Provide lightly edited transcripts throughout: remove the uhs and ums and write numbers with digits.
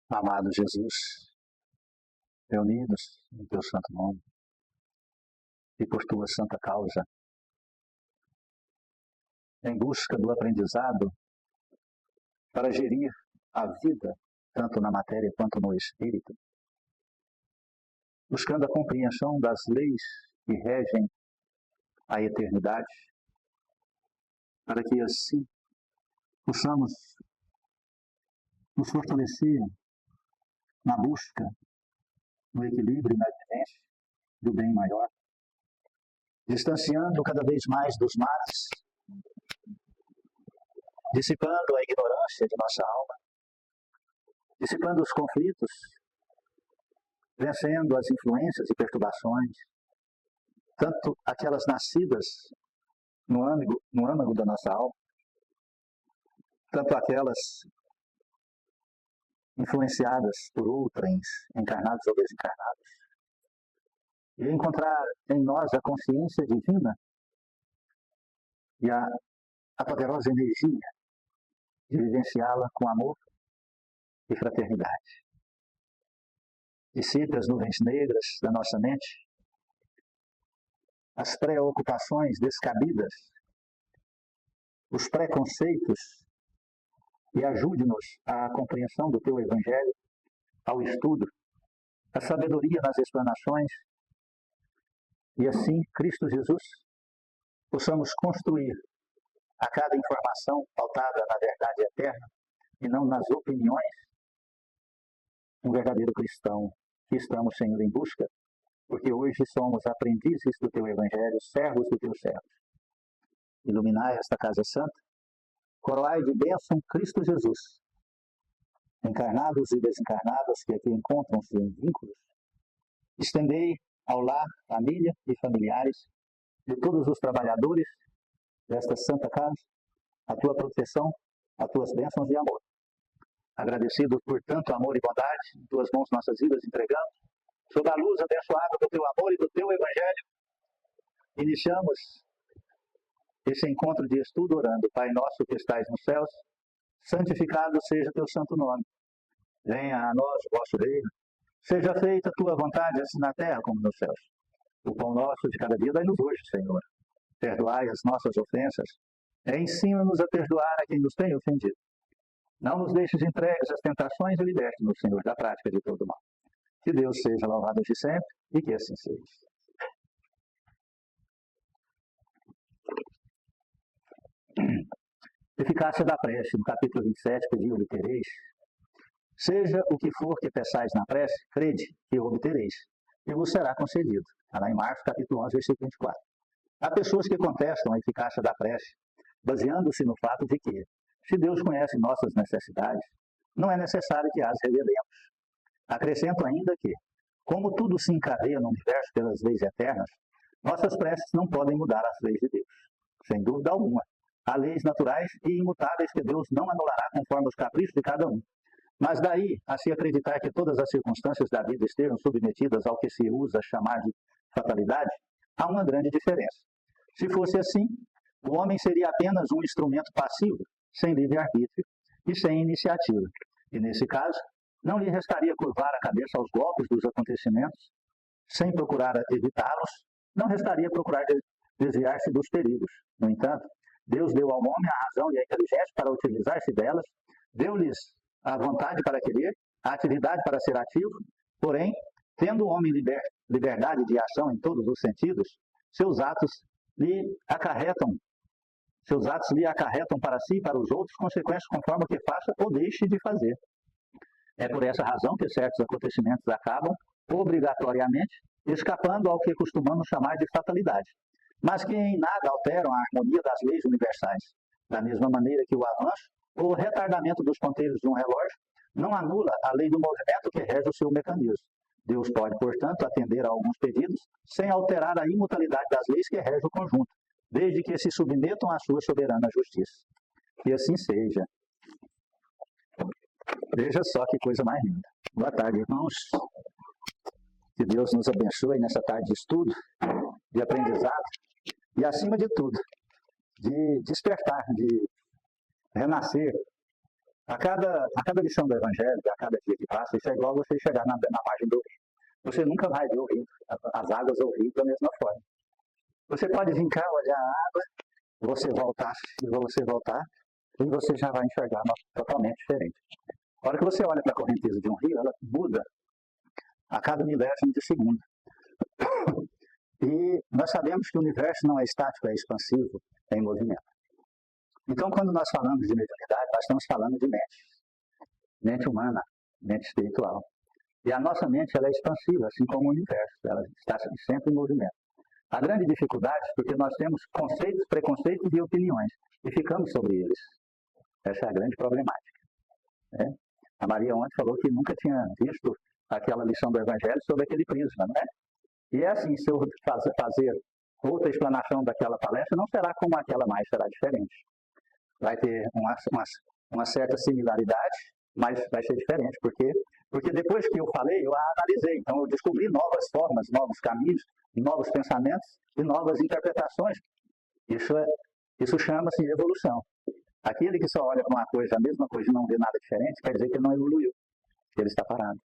Amado Jesus, reunidos em teu santo nome e por tua santa causa, em busca do aprendizado para gerir a vida, tanto na matéria quanto no espírito, buscando a compreensão das leis que regem a eternidade, para que assim possamos nos fortalecer na busca, no equilíbrio e na vivência do bem maior, distanciando cada vez mais dos males, dissipando a ignorância de nossa alma, dissipando os conflitos, vencendo as influências e perturbações, tanto aquelas nascidas no âmago da nossa alma, tanto aquelas influenciadas por outrens, encarnados ou desencarnados, e encontrar em nós a consciência divina e a poderosa energia de vivenciá-la com amor e fraternidade. Dissipe as nuvens negras da nossa mente, as preocupações descabidas, os preconceitos, e ajude-nos à compreensão do teu Evangelho, ao estudo, à sabedoria nas explanações, e assim, Cristo Jesus, possamos construir a cada informação pautada na verdade eterna e não nas opiniões, um verdadeiro cristão que estamos, Senhor, em busca, porque hoje somos aprendizes do teu Evangelho, servos do teu servo. Iluminai esta casa santa, coroai de bênção Cristo Jesus, encarnados e desencarnados que aqui encontram-se em vínculos, estendei ao lar, família e familiares de todos os trabalhadores desta santa casa a tua proteção, as tuas bênçãos de amor. Agradecidos por tanto amor e bondade, em tuas mãos nossas vidas entregamos, sob a luz abençoada do teu amor e do teu Evangelho, iniciamos esse encontro de estudo orando: Pai nosso que estais nos céus, santificado seja teu santo nome. Venha a nós o vosso reino. Seja feita a tua vontade, assim na terra como nos céus. O pão nosso de cada dia dai-nos hoje, Senhor. Perdoai as nossas ofensas. E ensina-nos a perdoar a quem nos tem ofendido. Não nos deixes entregues às tentações e liberte-nos, Senhor, da prática de todo mal. Que Deus seja louvado de sempre e que assim seja. Eficácia da prece, no capítulo 27, pedi obtereis. Seja o que for que peçais na prece, crede que obtereis, e vos será concedido. Está lá em Marcos, capítulo 11, versículo 24. Há pessoas que contestam a eficácia da prece, baseando-se no fato de que, se Deus conhece nossas necessidades, não é necessário que as revelemos. Acrescento ainda que, como tudo se encadeia no universo pelas leis eternas, nossas preces não podem mudar as leis de Deus, sem dúvida alguma. Há leis naturais e imutáveis que Deus não anulará conforme os caprichos de cada um. Mas daí a se acreditar que todas as circunstâncias da vida estejam submetidas ao que se usa chamar de fatalidade, há uma grande diferença. Se fosse assim, o homem seria apenas um instrumento passivo, sem livre-arbítrio e sem iniciativa. E nesse caso, não lhe restaria curvar a cabeça aos golpes dos acontecimentos, sem procurar evitá-los, não restaria procurar desviar-se dos perigos. No entanto, Deus deu ao homem a razão e a inteligência para utilizar-se delas, deu-lhes a vontade para querer, a atividade para ser ativo, porém, tendo o homem liberdade de ação em todos os sentidos, seus atos lhe acarretam para si e para os outros consequências conforme o que faça ou deixe de fazer. É por essa razão que certos acontecimentos acabam, obrigatoriamente, escapando ao que costumamos chamar de fatalidade, mas que em nada alteram a harmonia das leis universais. Da mesma maneira que o avanço ou o retardamento dos ponteiros de um relógio não anula a lei do movimento que rege o seu mecanismo. Deus pode, portanto, atender a alguns pedidos sem alterar a imutabilidade das leis que regem o conjunto, desde que se submetam à sua soberana justiça. Que assim seja. Veja só que coisa mais linda. Boa tarde, irmãos. Que Deus nos abençoe nessa tarde de estudo, de aprendizado e, acima de tudo, de despertar, de renascer A cada lição do Evangelho, a cada dia que passa, isso é igual você chegar na margem do rio. Você nunca vai ver o rio, as águas ou o rio da mesma forma. Você pode vir cá, olhar a água, você voltar, e você já vai enxergar totalmente diferente. A hora que você olha para a correnteza de um rio, ela muda a cada milésimo de segundo. E nós sabemos que o universo não é estático, é expansivo, é em movimento. Então, quando nós falamos de mediunidade, nós estamos falando de mente humana, mente espiritual. E a nossa mente ela é expansiva, assim como o universo, ela está sempre em movimento. A grande dificuldade é porque nós temos conceitos, preconceitos e opiniões, e ficamos sobre eles. Essa é a grande problemática. Né? A Maria ontem falou que nunca tinha visto aquela lição do Evangelho sob aquele prisma, não é? E é assim, se eu fazer outra explanação daquela palestra, não será como aquela mais, será diferente. Vai ter uma certa similaridade, mas vai ser diferente, porque depois que eu falei, eu a analisei, então eu descobri novas formas, novos caminhos, novos pensamentos e novas interpretações. Isso chama-se evolução. Aquele que só olha para uma coisa, a mesma coisa, e não vê nada diferente, quer dizer que ele não evoluiu, que ele está parado.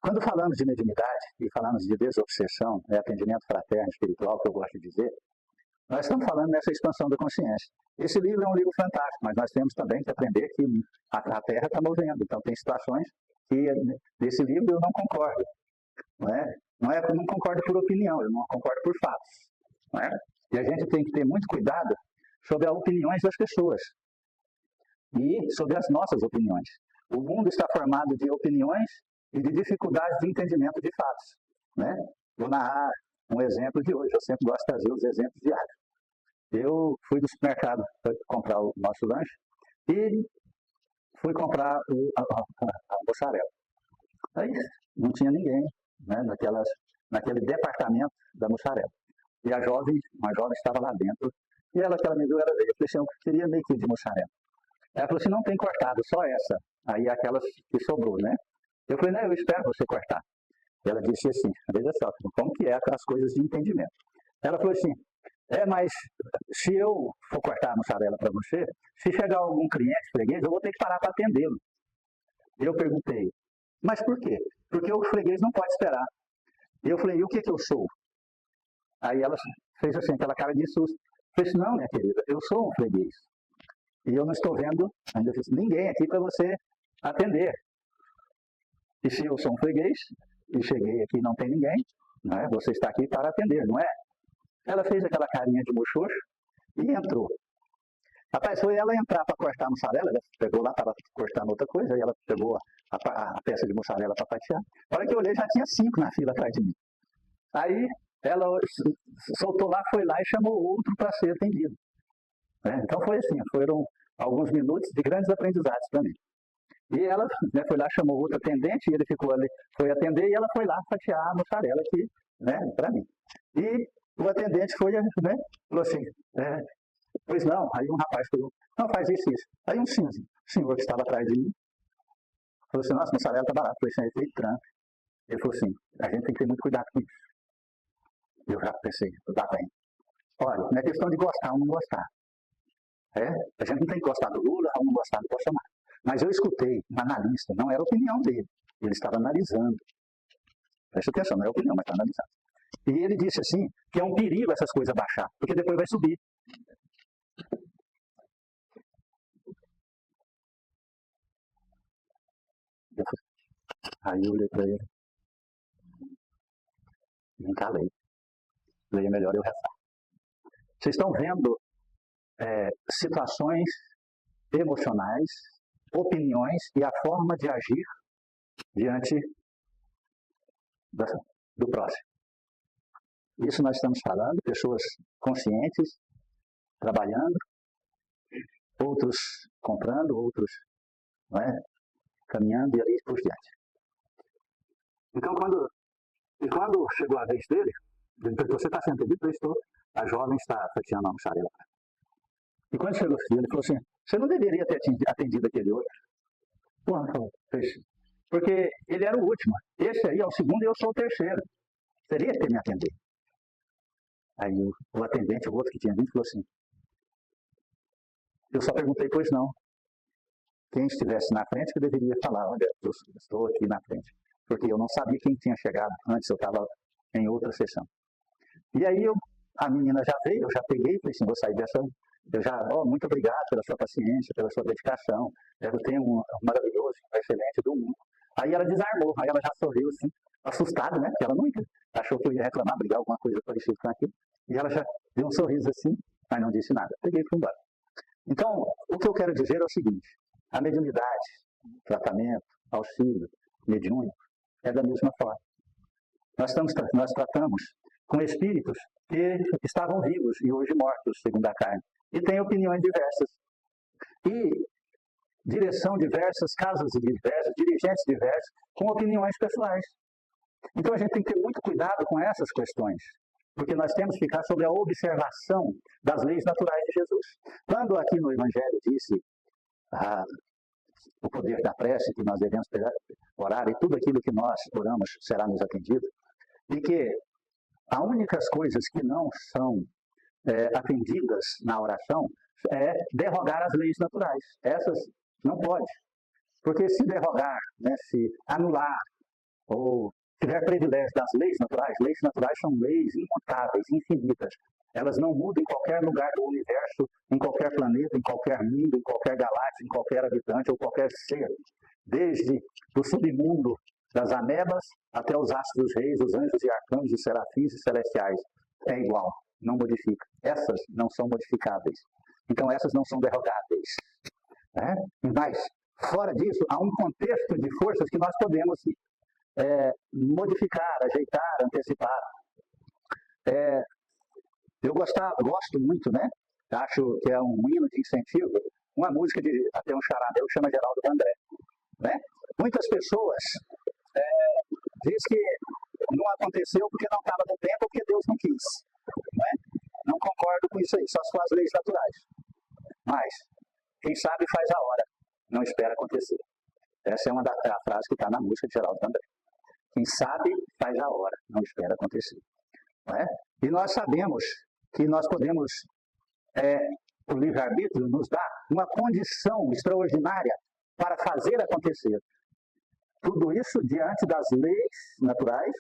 Quando falamos de mediunidade e falamos de desobsessão, atendimento fraterno, espiritual, que eu gosto de dizer, nós estamos falando nessa expansão da consciência. Esse livro é um livro fantástico, mas nós temos também que aprender que a Terra está movendo. Então, tem situações que nesse livro eu não concordo. Não é que eu não concordo por opinião, eu não concordo por fatos. Não é? E a gente tem que ter muito cuidado sobre as opiniões das pessoas e sobre as nossas opiniões. O mundo está formado de opiniões e de dificuldades de entendimento de fatos. Né? Vou narrar um exemplo de hoje, eu sempre gosto de trazer os exemplos diários. Eu fui do supermercado para comprar o nosso lanche e fui comprar a mussarela. Aí não tinha ninguém, né, naquele departamento da mussarela. E uma jovem estava lá dentro, e ela me viu, ela veio. Eu falei assim, eu queria meio quilo de mussarela. Ela falou assim, não tem cortado, só essa. Aí aquelas que sobrou, né? Eu falei, não, eu espero você cortar. Ela disse assim, veja só, como que é as coisas de entendimento. Ela falou assim, mas se eu for cortar a mussarela para você, se chegar algum cliente freguês, eu vou ter que parar para atendê-lo. Eu perguntei, mas por quê? Porque o freguês não pode esperar. Eu falei, e o que eu sou? Aí ela fez assim, aquela cara de susto. Eu falei assim, não, minha querida, eu sou um freguês. E eu não estou vendo ainda ninguém aqui para você atender. E se eu sou um freguês, e cheguei aqui e não tem ninguém, né? Você está aqui para atender, não é? Ela fez aquela carinha de mochoxo e entrou. Rapaz, foi ela entrar para cortar a mussarela, ela pegou lá, estava cortando outra coisa, e ela pegou a peça de mussarela para fatiar. Na hora que eu olhei, já tinha 5 na fila atrás de mim. Aí ela soltou lá, foi lá e chamou outro para ser atendido. Então foi assim, foram alguns minutos de grandes aprendizados para mim. E ela foi lá, chamou outro atendente, e ele ficou ali, foi atender, e ela foi lá fatiar a mussarela aqui, para mim. E o atendente foi, falou assim, pois não. Aí um rapaz falou, não, faz isso. Aí um senhor que estava atrás de mim, falou assim, nossa, a mussarela está barata. Foi sem efeito tranco. Ele falou assim, a gente tem que ter muito cuidado com isso. Eu já pensei, tá bem. Olha, não é questão de gostar ou não gostar. A gente não tem que gostar do Lula ou não gostar do Bolsonaro. Mas eu escutei um analista, não era a opinião dele, ele estava analisando. Presta atenção, não é a opinião, mas está analisando. E ele disse assim, que é um perigo essas coisas baixar, porque depois vai subir. Aí eu olhei para ele, não calei. Falei, é melhor eu rezar. Vocês estão vendo situações emocionais, opiniões e a forma de agir diante do próximo. Isso nós estamos falando, pessoas conscientes, trabalhando, outros comprando, outros caminhando e ali por diante. Então, quando chegou a vez dele, ele perguntou, você está sendo atendido? A jovem está fatiando a mussarela. E quando chegou o filho, ele falou assim, você não deveria ter atendido aquele outro? Porque ele era o último. Esse aí é o segundo e eu sou o terceiro. Teria que ter me atendido. Aí o atendente, o outro que tinha vindo, falou assim, eu só perguntei, pois não. quem estivesse na frente que deveria falar, olha, eu estou aqui na frente. Porque eu não sabia quem tinha chegado. Antes eu estava em outra sessão. E aí a menina já veio, eu já peguei e falei assim, vou sair dessa. Eu já, muito obrigado pela sua paciência, pela sua dedicação. Eu tenho um maravilhoso, um excelente domingo. Aí ela desarmou, aí ela já sorriu assim, assustada, né? Porque ela nunca achou que eu ia reclamar, brigar alguma coisa parecida com aquilo. E ela já deu um sorriso assim, mas não disse nada. Peguei e fui embora. Então, o que eu quero dizer é o seguinte, a mediunidade, tratamento, auxílio, mediúnico, é da mesma forma. Nós tratamos com espíritos que estavam vivos e hoje mortos, segundo a carne. E têm opiniões diversas. E direção diversas, casas diversas, dirigentes diversos, com opiniões pessoais. Então a gente tem que ter muito cuidado com essas questões, porque nós temos que ficar sobre a observação das leis naturais de Jesus. Quando aqui no Evangelho disse o poder da prece, que nós devemos orar, e tudo aquilo que nós oramos será nos atendido, e que as únicas coisas que não são atendidas na oração é derrogar as leis naturais. Essas não pode. Porque se derrogar, né, se anular, ou tiver privilégio das leis naturais são leis imutáveis, infinitas. Elas não mudam em qualquer lugar do universo, em qualquer planeta, em qualquer mundo, em qualquer galáxia, em qualquer habitante ou qualquer ser. Desde o submundo das amebas até os astros reis, os anjos e arcanjos, os serafins e celestiais. É igual, não modifica. Essas não são modificáveis. Então essas não são derrogáveis. Né? Mas, fora disso, há um contexto de forças que nós podemos modificar, ajeitar, antecipar. Eu gosto muito, né? Acho que é um hino de incentivo, uma música de até um xará meu que chama Geraldo Vandré. Né? Muitas pessoas dizem que não aconteceu porque não estava no tempo, porque Deus não quis. Né? Não concordo com isso aí, só são as leis naturais. Mas, quem sabe faz a hora, não espera acontecer. Essa é a frase que está na música de Geraldo Vandré. Quem sabe faz a hora, não espera acontecer. Não é? E nós sabemos que nós podemos, o livre-arbítrio nos dá uma condição extraordinária para fazer acontecer. Tudo isso diante das leis naturais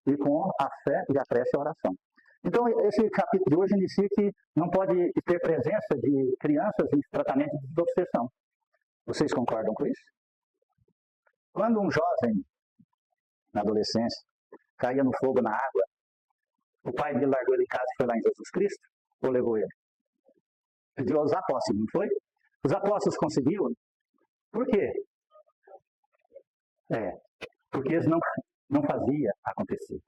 e com a fé e a prece e a oração. Então, esse capítulo de hoje inicia que não pode ter presença de crianças em tratamento de obsessão. Vocês concordam com isso? Quando um jovem, na adolescência, caía no fogo, na água, o pai dele largou ele em casa e foi lá em Jesus Cristo? Ou levou ele? Pediu aos apóstolos, não foi? Os apóstolos conseguiram? Por quê? Porque eles não faziam acontecer.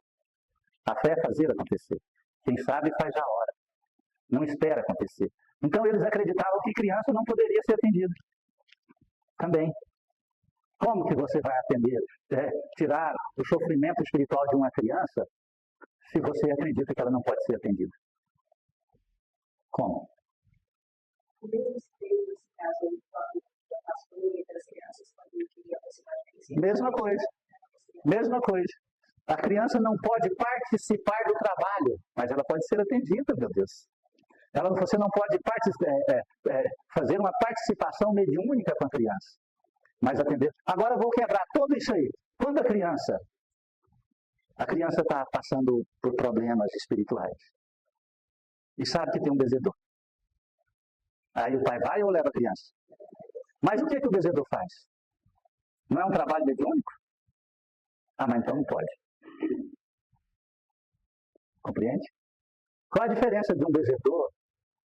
A fé é fazer acontecer. Quem sabe faz a hora. Não espera acontecer. Então eles acreditavam que criança não poderia ser atendida. Também. Como que você vai atender, tirar o sofrimento espiritual de uma criança se você acredita que ela não pode ser atendida? Como? O mesmo espelho, nesse caso, da pastora e das crianças, quando ele queria aproximar de princípio. Mesma coisa. A criança não pode participar do trabalho, mas ela pode ser atendida, meu Deus. Você não pode fazer uma participação mediúnica com a criança, mas atender. Agora eu vou quebrar tudo isso aí. Quando a criança está passando por problemas espirituais e sabe que tem um benzedor, aí o pai vai ou leva a criança? Mas o que o benzedor faz? Não é um trabalho mediúnico? Mas então não pode. Compreende? Qual a diferença de um benzedor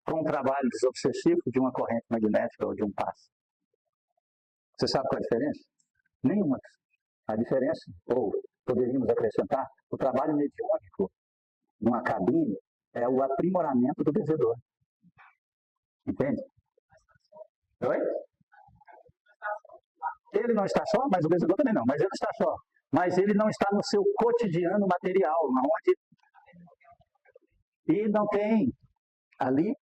com um trabalho desobsessivo de uma corrente magnética ou de um passe? Você sabe qual a diferença? Nenhuma. A diferença, ou poderíamos acrescentar, o trabalho mediúnico numa cabine é o aprimoramento do benzedor. Entende? Oi? Ele não está só, mas o benzedor também não. Mas ele está só. Mas ele não está no seu cotidiano material, onde e não tem ali,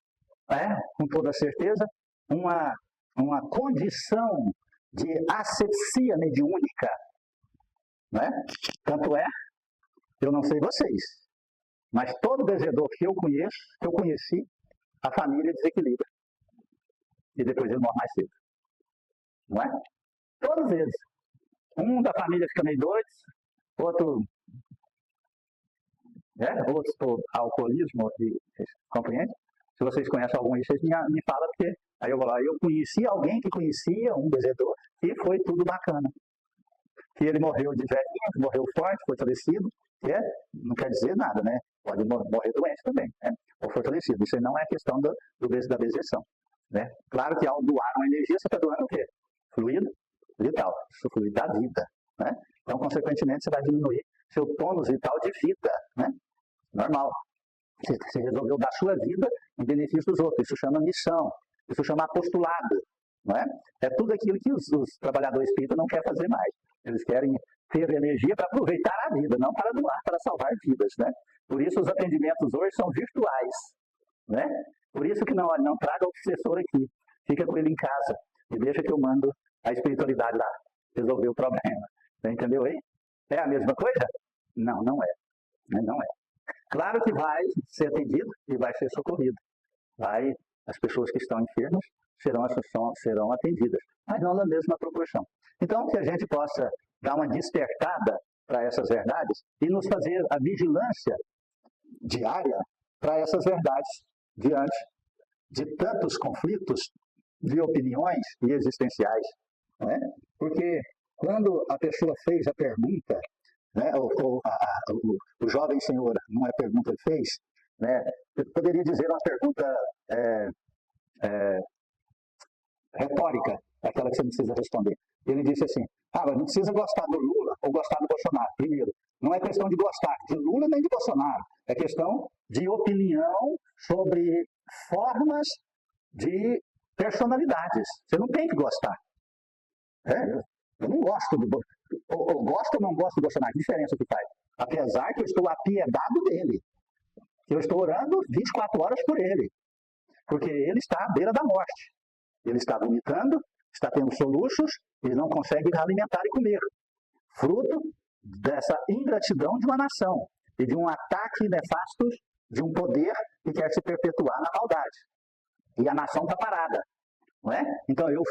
com toda certeza, uma condição de asepsia mediúnica. Não é? Tanto é, eu não sei vocês, mas todo benzedor que eu conheci, a família desequilibra. E depois ele morre mais cedo. não é? Todos eles. Um da família fica meio doido, outro por alcoolismo, compreende? Se vocês conhecem algum aí, vocês me falam, porque aí eu vou lá, eu conheci alguém que conhecia um benzedor, e foi tudo bacana. Que ele morreu de velhinho, morreu forte, fortalecido, não quer dizer nada, né? Pode morrer doente também, né? Ou fortalecido. Isso aí não é questão da benzeção, né? Claro que ao doar uma energia, você está doando o quê? Fluido vital, isso fluido da vida, né? Então, consequentemente, você vai diminuir seu tônus vital de vida, né? Normal. Você resolveu dar sua vida em benefício dos outros. Isso chama missão, isso chama apostolado, não é? É tudo aquilo que os trabalhadores espíritas não querem fazer mais. Eles querem ter energia para aproveitar a vida, não para doar, para salvar vidas, né? Por isso os atendimentos hoje são virtuais, né? Por isso que não traga o obsessor aqui, fica com ele em casa e deixa que eu mando a espiritualidade lá resolver o problema. Você entendeu aí? É a mesma coisa? Não, não é. Não é. Claro que vai ser atendido e vai ser socorrido. As pessoas que estão enfermas serão atendidas, mas não na mesma proporção. Então, que a gente possa dar uma despertada para essas verdades e nos fazer a vigilância diária para essas verdades diante de tantos conflitos de opiniões e existenciais. Não é? Porque quando a pessoa fez a pergunta, né, o jovem senhor, não é pergunta que fez, né, eu poderia dizer uma pergunta retórica, aquela que você não precisa responder. Ele disse assim, mas não precisa gostar do Lula ou gostar do Bolsonaro. Primeiro, não é questão de gostar de Lula nem de Bolsonaro, é questão de opinião sobre formas de personalidades. Você não tem que gostar. Eu não gosto do Bolsonaro. Ou gosto ou não gosto do Bolsonaro, que diferença que faz? Apesar que eu estou apiedado dele, que eu estou orando 24 horas por ele, porque ele está à beira da morte. Ele está vomitando, está tendo soluços, ele não consegue alimentar e comer. Fruto dessa ingratidão de uma nação e de um ataque nefasto de um poder que quer se perpetuar na maldade. E a nação está parada. Não é? Então eu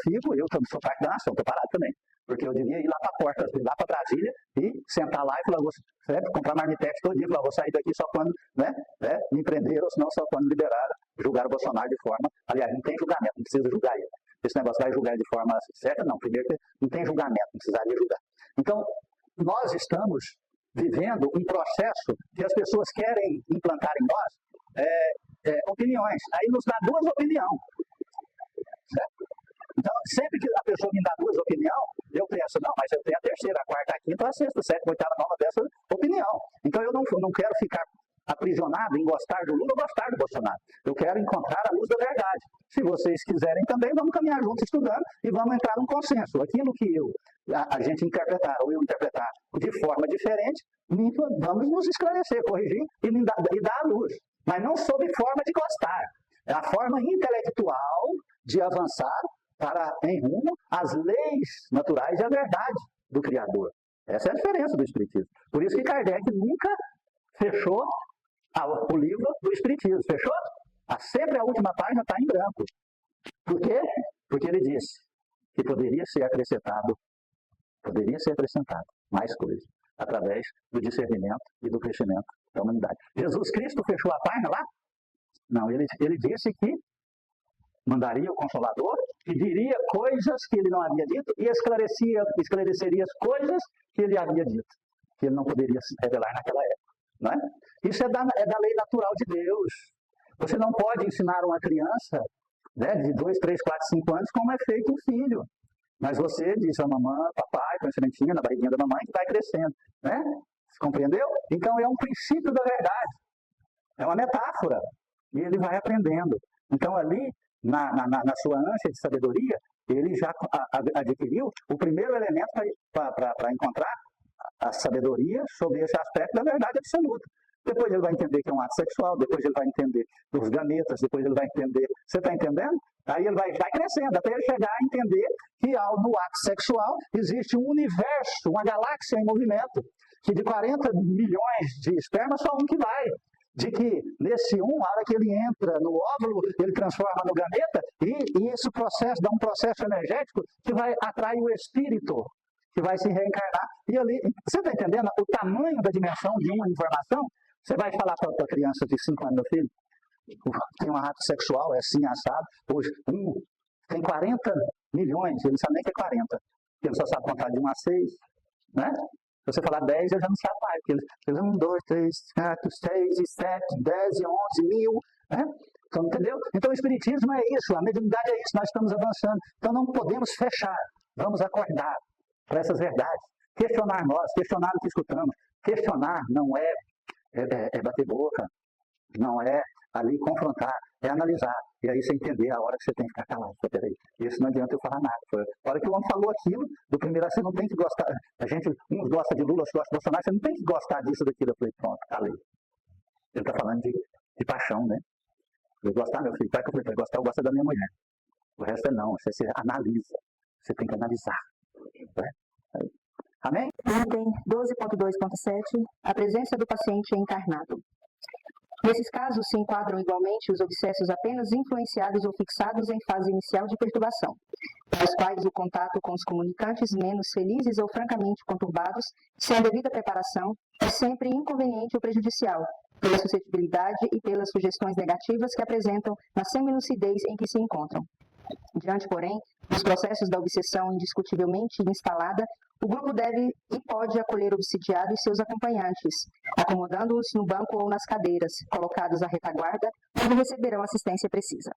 também sou parte da nação, estou parado também. Porque eu devia ir lá para a porta, ir lá para Brasília e sentar lá e falar, comprar marmitex todo dia, falar, vou sair daqui só quando me prenderam, ou senão só quando liberaram, julgar o Bolsonaro de forma... Aliás, não tem julgamento, não precisa julgar ele. Esse negócio vai julgar de forma certa, não. Primeiro, não tem julgamento, não precisaria julgar. Então, nós estamos vivendo um processo que as pessoas querem implantar em nós opiniões. Aí nos dá duas opiniões. Certo? Então, sempre que a pessoa me dá duas opiniões, eu penso, não, mas eu tenho a terceira, a quarta, a quinta, a sexta, a sétima, a oitava, a nova dessa opinião. Então, eu não quero ficar aprisionado em gostar do Lula ou gostar do Bolsonaro. Eu quero encontrar a luz da verdade. Se vocês quiserem também, vamos caminhar juntos estudando e vamos entrar num consenso. Aquilo que a gente interpretar, ou eu interpretar de forma diferente, vamos nos esclarecer, corrigir e dar a luz. Mas não sob forma de gostar. É a forma intelectual de avançar em rumo às leis naturais e à verdade do Criador. Essa é a diferença do Espiritismo. Por isso que Kardec nunca fechou o livro do Espiritismo. Fechou? Sempre a última página está em branco. Por quê? Porque ele disse que poderia ser acrescentado mais coisas, através do discernimento e do crescimento da humanidade. Jesus Cristo fechou a página lá? Não, ele disse que mandaria o Consolador, que diria coisas que ele não havia dito e esclareceria as coisas que ele havia dito, que ele não poderia revelar naquela época. Não é? Isso é da lei natural de Deus. Você não pode ensinar uma criança de 2, 3, 4, 5 anos como é feito um filho. Mas você diz a mamãe, papai, põe a sementinha na barriguinha da mamãe que vai crescendo. Né? Você compreendeu? Então é um princípio da verdade. É uma metáfora. E ele vai aprendendo. Então ali, na sua ânsia de sabedoria, ele já adquiriu o primeiro elemento para encontrar a sabedoria sobre esse aspecto da verdade absoluta. Depois ele vai entender que é um ato sexual, depois ele vai entender dos gametas, depois ele vai entender... Você está entendendo? Aí ele vai crescendo, até ele chegar a entender que no ato sexual existe um universo, uma galáxia em movimento, que de 40 milhões de espermas, só um que vai. de que nesse a hora que ele entra no óvulo, ele transforma no gameta, e esse processo dá um processo energético que vai atrair o espírito, que vai se reencarnar. E ali, você está entendendo o tamanho da dimensão de uma informação? Você vai falar para a criança de 5 anos, meu filho, tem um ato sexual, é assim, assado. Hoje, tem 40 milhões, ele não sabe nem que é 40. Ele só sabe contar de 1 a 6, né? Se você falar 10, ele já não sabe mais. Porque ele 1, 2, 3, 4, 6, 7, 10, 11 mil, né? Então, entendeu? Então, o espiritismo é isso, a mediunidade é isso, nós estamos avançando. Então, não podemos fechar, vamos acordar para essas verdades. Questionar nós, questionar o que escutamos. Questionar não é bater boca, não é ali confrontar, é analisar. E aí você entender a hora que você tem que ficar calado. Peraí, isso não adianta eu falar nada. A hora que o homem falou aquilo, do primeiro, você não tem que gostar. A gente, uns gostam de Lula, outros gostam de Bolsonaro, você não tem que gostar disso, daquilo. Eu falei, pronto, calei. Ele está falando de paixão, né? Eu gostar, meu filho, vai que eu falei, gostar, eu gosto da minha mulher. O resto é não, você analisa. Você tem que analisar. Né? Amém? Item 12.2.7, a presença do paciente encarnado. Nesses casos, se enquadram igualmente os obsessos apenas influenciados ou fixados em fase inicial de perturbação, para os quais o contato com os comunicantes menos felizes ou francamente conturbados, sem a devida preparação, é sempre inconveniente ou prejudicial, pela suscetibilidade e pelas sugestões negativas que apresentam na semi-lucidez em que se encontram. Diante, porém, dos processos da obsessão indiscutivelmente instalada, o grupo deve e pode acolher o obsidiado e seus acompanhantes, acomodando-os no banco ou nas cadeiras, colocados à retaguarda, onde receberão a assistência precisa.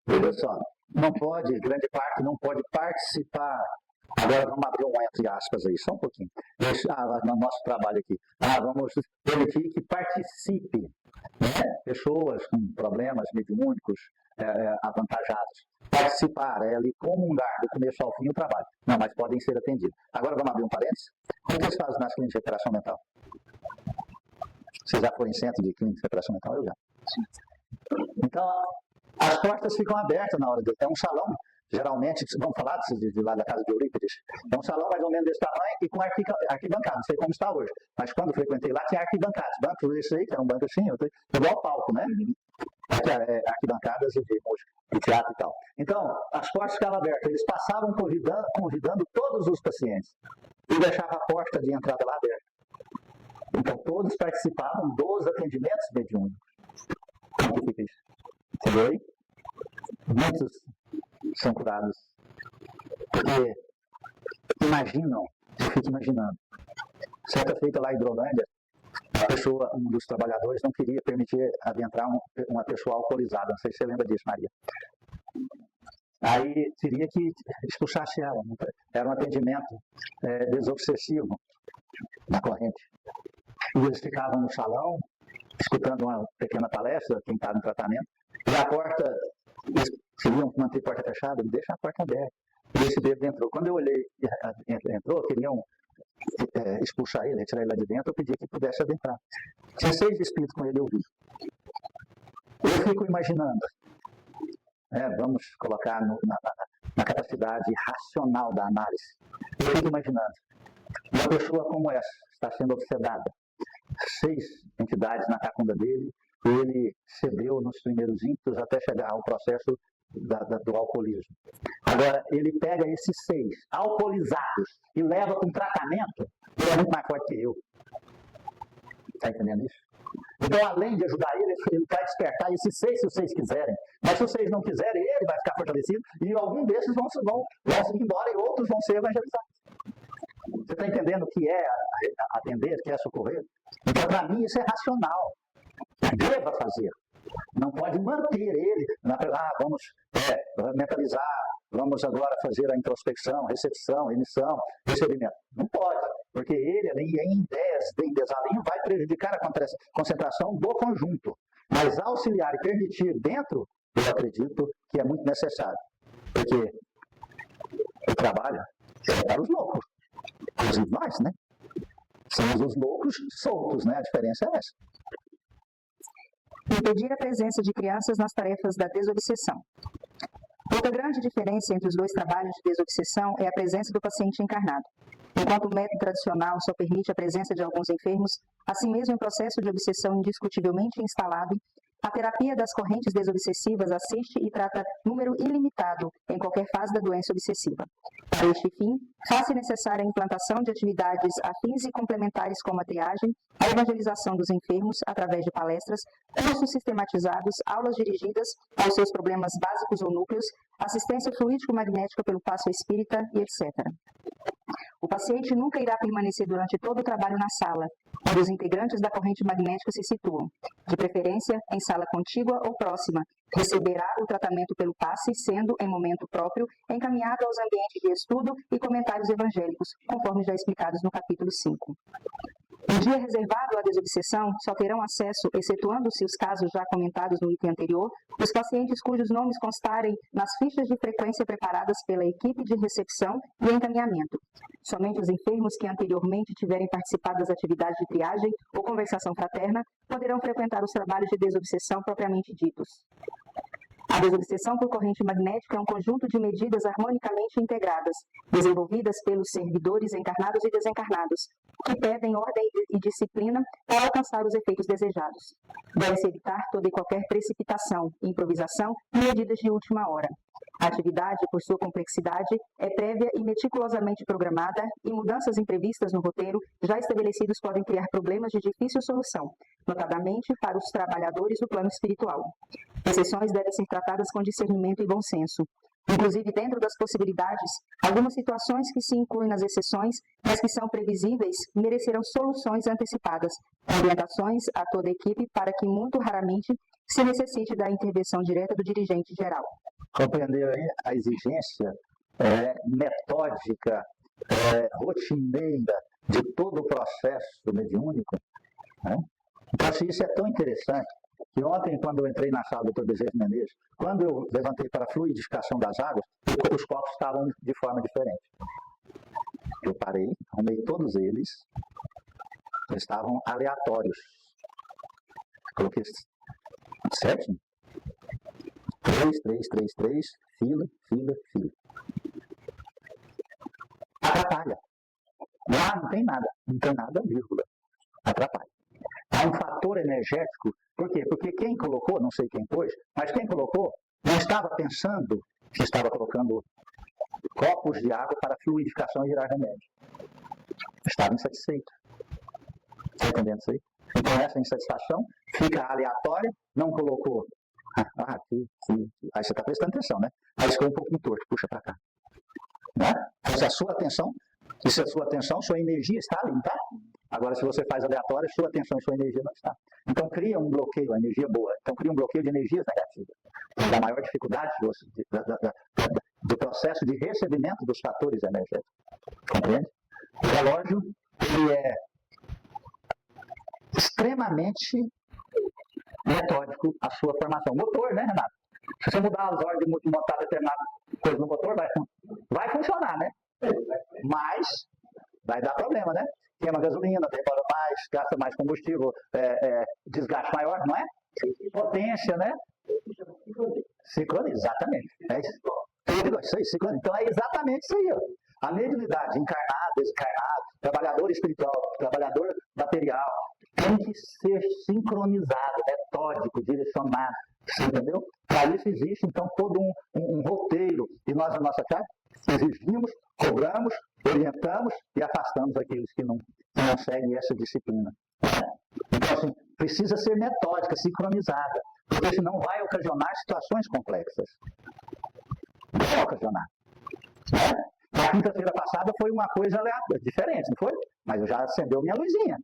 Veja só, não pode, grande parte não pode participar. Agora vamos abrir um entre aspas aí, só um pouquinho. No nosso trabalho aqui. Vamos permitir que participe, né? Pessoas com problemas mediúnicos, avantajados. Participar, ali comungar do começo ao fim o trabalho. Não, mas podem ser atendidos. Agora vamos abrir um parênteses. Como que eles fazem nas clínicas de recuperação mental? Você já foi em centro de clínica de recuperação mental? Eu já. Então, as portas ficam abertas na hora. É um salão, geralmente, vamos falar de lá da casa de Eurípides, é um salão mais ou menos desse tamanho e com arquibancada. Não sei como está hoje, mas quando eu frequentei lá tinha arquibancadas. Banco esse aí, que era um banco assim, igual palco, né? Arquibancadas de música, de teatro e tal. Então, as portas ficavam abertas. Eles passavam convidando todos os pacientes e deixavam a porta de entrada lá aberta. Então, todos participavam dos atendimentos mediúnicos. Como que fica isso? Entendeu aí? Muitos são curados. Porque imaginam, eu fico imaginando. Certa feita lá em Hidrolândia, um dos trabalhadores não queria permitir adentrar uma pessoa alcoolizada. Não sei se você lembra disso, Maria. Aí teria que expulsasse ela. Era um atendimento desobsessivo na corrente. E eles ficavam no salão, escutando uma pequena palestra, quem estava no tratamento, e a porta, eles queriam manter a porta fechada, deixa a porta aberta. E esse bêbado entrou. Quando eu olhei, entrou, queriam expulsar ele, retirar ele lá de dentro, eu pedi que pudesse adentrar. Tinha 6 espíritos com ele, eu vi. Eu fico imaginando, vamos colocar na capacidade racional da análise. Eu fico imaginando, uma pessoa como essa está sendo obsedada. 6 entidades na cacunda dele, ele cedeu nos primeiros ímpetos até chegar ao processo do alcoolismo. Agora, ele pega esses 6 alcoolizados e leva para um tratamento, ele é muito mais forte que eu. Está entendendo isso? Então, além de ajudar ele vai despertar esses 6 se os 6 quiserem. Mas se os 6 não quiserem, ele vai ficar fortalecido e algum desses vão ir embora e outros vão ser evangelizados. Você está entendendo o que é atender, o que é socorrer? Então, para mim, isso é racional. Deva fazer. Não pode manter ele, vamos mentalizar, vamos agora fazer a introspecção, recepção, emissão, recebimento. Não pode, porque ele ali em desalinho vai prejudicar a concentração do conjunto. Mas auxiliar e permitir dentro, eu acredito que é muito necessário. Porque o trabalho é para os loucos. Inclusive nós, né? Somos os loucos soltos, né? A diferença é essa. Impedir a presença de crianças nas tarefas da desobsessão. Outra grande diferença entre os 2 trabalhos de desobsessão é a presença do paciente encarnado. Enquanto o método tradicional só permite a presença de alguns enfermos, assim mesmo em processo de obsessão indiscutivelmente instalado, a terapia das correntes desobsessivas assiste e trata número ilimitado em qualquer fase da doença obsessiva. Para este fim, faz-se necessária a implantação de atividades afins e complementares como a triagem, a evangelização dos enfermos através de palestras, cursos sistematizados, aulas dirigidas aos seus problemas básicos ou núcleos, assistência fluídico-magnética pelo passo espírita e etc. O paciente nunca irá permanecer durante todo o trabalho na sala, onde os integrantes da corrente magnética se situam, de preferência em sala contígua ou próxima. Receberá o tratamento pelo passe, sendo, em momento próprio, encaminhado aos ambientes de estudo e comentários evangélicos, conforme já explicados no capítulo 5. No dia reservado à desobsessão, só terão acesso, excetuando-se os casos já comentados no item anterior, os pacientes cujos nomes constarem nas fichas de frequência preparadas pela equipe de recepção e encaminhamento. Somente os enfermos que anteriormente tiverem participado das atividades de triagem ou conversação fraterna poderão frequentar os trabalhos de desobsessão propriamente ditos. A desobsessão por corrente magnética é um conjunto de medidas harmonicamente integradas, desenvolvidas pelos servidores encarnados e desencarnados, que pedem ordem e disciplina para alcançar os efeitos desejados. Deve-se evitar toda e qualquer precipitação, improvisação e medidas de última hora. A atividade, por sua complexidade, é prévia e meticulosamente programada, e mudanças imprevistas no roteiro já estabelecidos podem criar problemas de difícil solução, notadamente para os trabalhadores do plano espiritual. Exceções devem ser tratadas com discernimento e bom senso. Inclusive, dentro das possibilidades, algumas situações que se incluem nas exceções, mas que são previsíveis, merecerão soluções antecipadas, orientações a toda a equipe para que, muito raramente, se necessite da intervenção direta do dirigente geral. Compreendeu aí a exigência metódica, rotineira de todo o processo mediúnico? Né? Então, se isso é tão interessante, que ontem, quando eu entrei na sala do Dr. Bezerra Menezes, quando eu levantei para a fluidificação das águas, os copos estavam de forma diferente. Eu parei, arrumei todos eles estavam aleatórios. Coloquei certinho. 3, fila. Atrapalha. Lá não tem nada, vírgula. Atrapalha. Há um fator energético. Por quê? Porque quem colocou, não sei quem pôs, mas quem colocou não estava pensando que estava colocando copos de água para fluidificação e virar remédio. Estava insatisfeito. Está entendendo isso aí? Então essa insatisfação fica aleatória, não colocou. Aqui. Aí você está prestando atenção, né? Aí ficou um pouquinho torto, puxa para cá. Né? Então, se a sua atenção, sua energia está ali, tá? Agora, se você faz aleatório, sua atenção e sua energia não está. Então, cria um bloqueio, a energia boa. Então, cria um bloqueio de energias negativas. Da maior dificuldade do processo de recebimento dos fatores energéticos. Compreende? O relógio, ele é extremamente metódico a sua formação. Motor, né, Renato? Se você mudar as ordens de montar determinada coisa no motor, vai funcionar, né? Mas vai dar problema, né? Queima gasolina, demora mais, gasta mais combustível, desgaste maior, não é? Potência, né? Sincronia, exatamente. É isso aí, sincronia. Então é exatamente isso aí, ó. A mediunidade, encarnado, desencarnado, trabalhador espiritual, trabalhador material, tem que ser sincronizado, metódico, direcionado. Você entendeu? Para isso existe, então, todo um roteiro. E nós, na nossa casa, exigimos, cobramos, orientamos e afastamos aqueles que não seguem essa disciplina. Então, assim, precisa ser metódica, sincronizada, porque senão vai ocasionar situações complexas. Vai ocasionar. Né? Na quinta-feira passada foi uma coisa diferente, não foi? Mas eu já acendeu minha luzinha.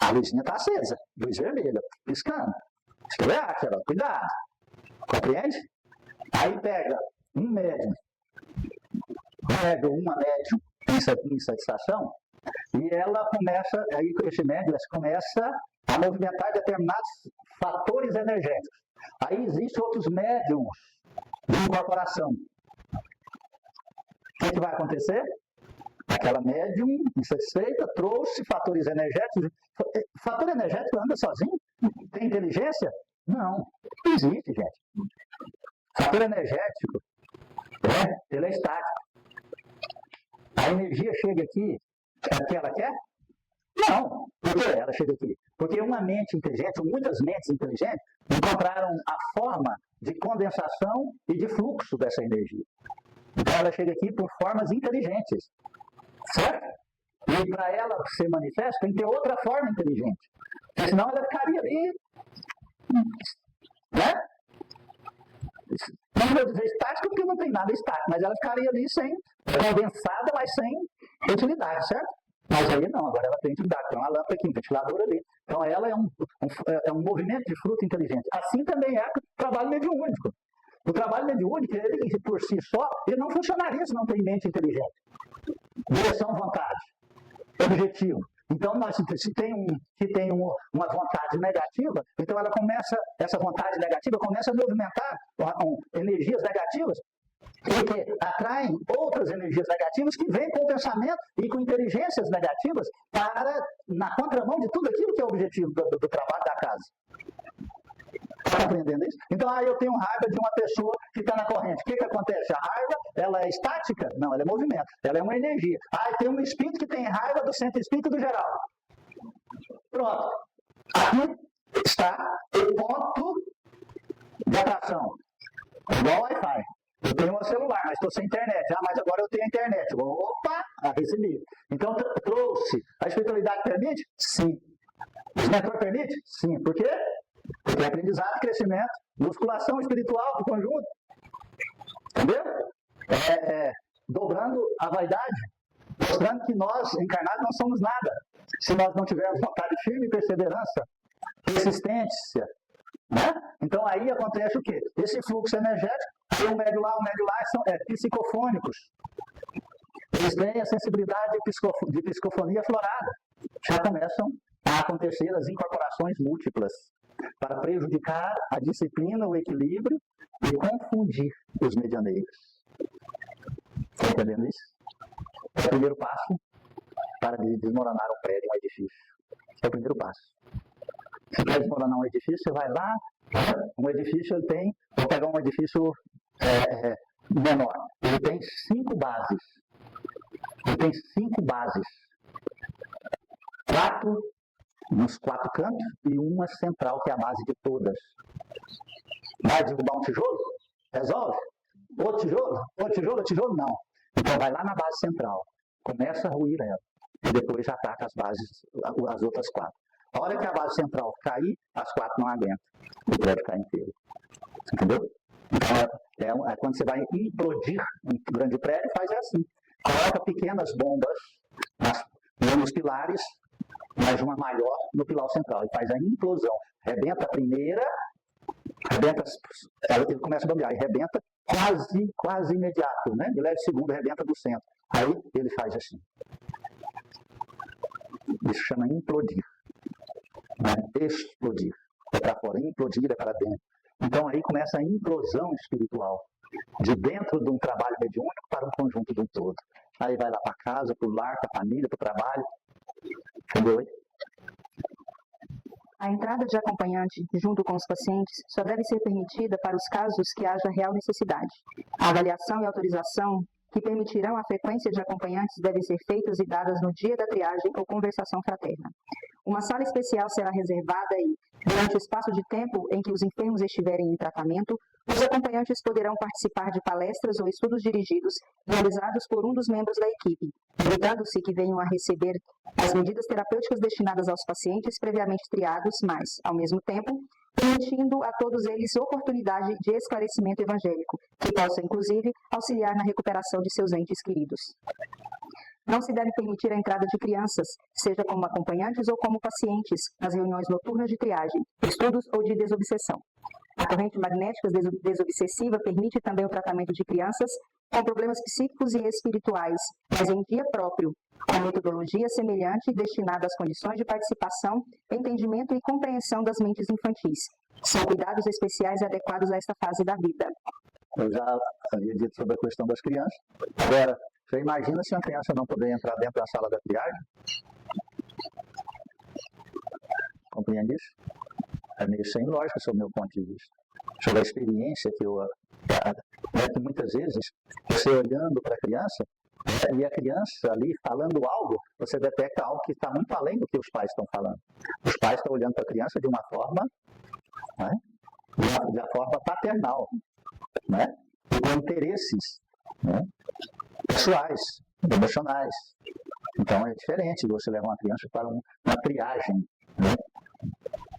A luzinha está acesa, luz vermelha, piscando. Escreve, cuidado. Compreende? Aí pega um médium, uma médium em insatisfação, e ela começa, aí esse médium começa a movimentar determinados fatores energéticos. Aí existem outros médiums de incorporação. O que vai acontecer? Aquela médium insatisfeita trouxe fatores energéticos. Fator energético anda sozinho? Tem inteligência? Não existe, gente. Fator energético ele é estático. A energia chega aqui, é o que ela quer? Não. Por que ela chega aqui? Porque uma mente inteligente, ou muitas mentes inteligentes, encontraram a forma de condensação e de fluxo dessa energia. Então ela chega aqui por formas inteligentes. Certo? E para ela ser manifesta, tem que ter outra forma inteligente. Porque senão ela ficaria ali. Né? Não vou dizer estática porque não tem nada estático, mas ela ficaria ali sem, condensada, mas sem utilidade, certo? Mas aí não, agora ela tem utilidade. Tem uma lâmpada aqui, um ventilador ali. Então ela é um movimento de fruto inteligente. Assim também é o trabalho mediúnico. O trabalho mediúnico, ele por si só, ele não funcionaria se não tem mente inteligente. Direção, vontade, objetivo. Então, se tem uma vontade negativa, então essa vontade negativa começa a movimentar energias negativas e que atraem outras energias negativas que vêm com pensamento e com inteligências negativas na contramão de tudo aquilo que é o objetivo do trabalho da casa. Está compreendendo isso? Então, eu tenho raiva de uma pessoa que está na corrente. O que acontece? A raiva, ela é estática? Não, ela é movimento. Ela é uma energia. Tem um espírito que tem raiva do centro espírito do geral. Pronto. Aqui está o ponto de atração. Igual Wi-Fi. Eu tenho um celular, mas estou sem internet. Mas agora eu tenho internet. Opa! Recebi. Então, trouxe. A espiritualidade permite? Sim. Os mentores permite? Sim. Por quê? Porque é aprendizado, crescimento, musculação espiritual do conjunto. Entendeu? Dobrando a vaidade, mostrando que nós, encarnados, não somos nada. Se nós não tivermos vontade firme, perseverança, persistência. Né? Então aí acontece o quê? Esse fluxo energético, tem um médio lá são psicofônicos. Eles têm a sensibilidade de psicofonia aflorada. Já começam a acontecer as incorporações múltiplas para prejudicar a disciplina, o equilíbrio e confundir os medianeiros. Está entendendo isso? É o primeiro passo para desmoronar um prédio, um edifício. É o primeiro passo. Se quer desmoronar um edifício, você vai lá, um edifício ele tem, vou pegar um edifício menor, ele tem 5 bases. Ele tem 5 bases. 4 nos 4 cantos e uma central, que é a base de todas. Vai derrubar um tijolo? Resolve? Outro tijolo? Não. Então vai lá na base central, começa a ruir ela, e depois ataca as outras 4. A hora que a base central cair, as 4 não aguentam, o prédio cai inteiro. Entendeu? Então, quando você vai implodir um grande prédio, faz assim. Coloca pequenas bombas nos pilares, mas uma maior no pilar central, e faz a implosão. Rebenta a primeira, ele começa a bombear, e rebenta quase imediato, né? Ele leva o segundo, rebenta do centro. Aí ele faz assim. Isso chama implodir. Explodir. É para fora, implodir é para dentro. Então aí começa a implosão espiritual. De dentro de um trabalho mediúnico para um conjunto de um todo. Aí vai lá para casa, para o lar, para a família, para o trabalho. Entendeu? A entrada de acompanhante junto com os pacientes só deve ser permitida para os casos que haja real necessidade. A avaliação e autorização que permitirão a frequência de acompanhantes devem ser feitas e dadas no dia da triagem ou conversação fraterna. Uma sala especial será reservada e, durante o espaço de tempo em que os enfermos estiverem em tratamento, os acompanhantes poderão participar de palestras ou estudos dirigidos realizados por um dos membros da equipe, evitando-se que venham a receber as medidas terapêuticas destinadas aos pacientes previamente triados, mas, ao mesmo tempo, permitindo a todos eles oportunidade de esclarecimento evangélico, que possa, inclusive, auxiliar na recuperação de seus entes queridos. Não se deve permitir a entrada de crianças, seja como acompanhantes ou como pacientes, nas reuniões noturnas de triagem, estudos ou de desobsessão. A corrente magnética desobsessiva permite também o tratamento de crianças com problemas psíquicos e espirituais, mas em dia próprio, com metodologia semelhante destinada às condições de participação, entendimento e compreensão das mentes infantis. São cuidados especiais adequados a esta fase da vida. Eu já havia dito sobre a questão das crianças. Agora, você imagina se uma criança não puder entrar dentro da sala da triagem? Compreende isso? É meio sem lógica, sob o meu ponto de vista. Sobre a experiência que muitas vezes, você olhando para a criança, E a criança ali falando algo, você detecta algo que está muito além do que os pais estão falando. Os pais estão olhando para a criança de uma forma, né, de uma forma paternal, né, e com interesses, né, pessoais, emocionais. Então é diferente de você levar uma criança para uma triagem. Né?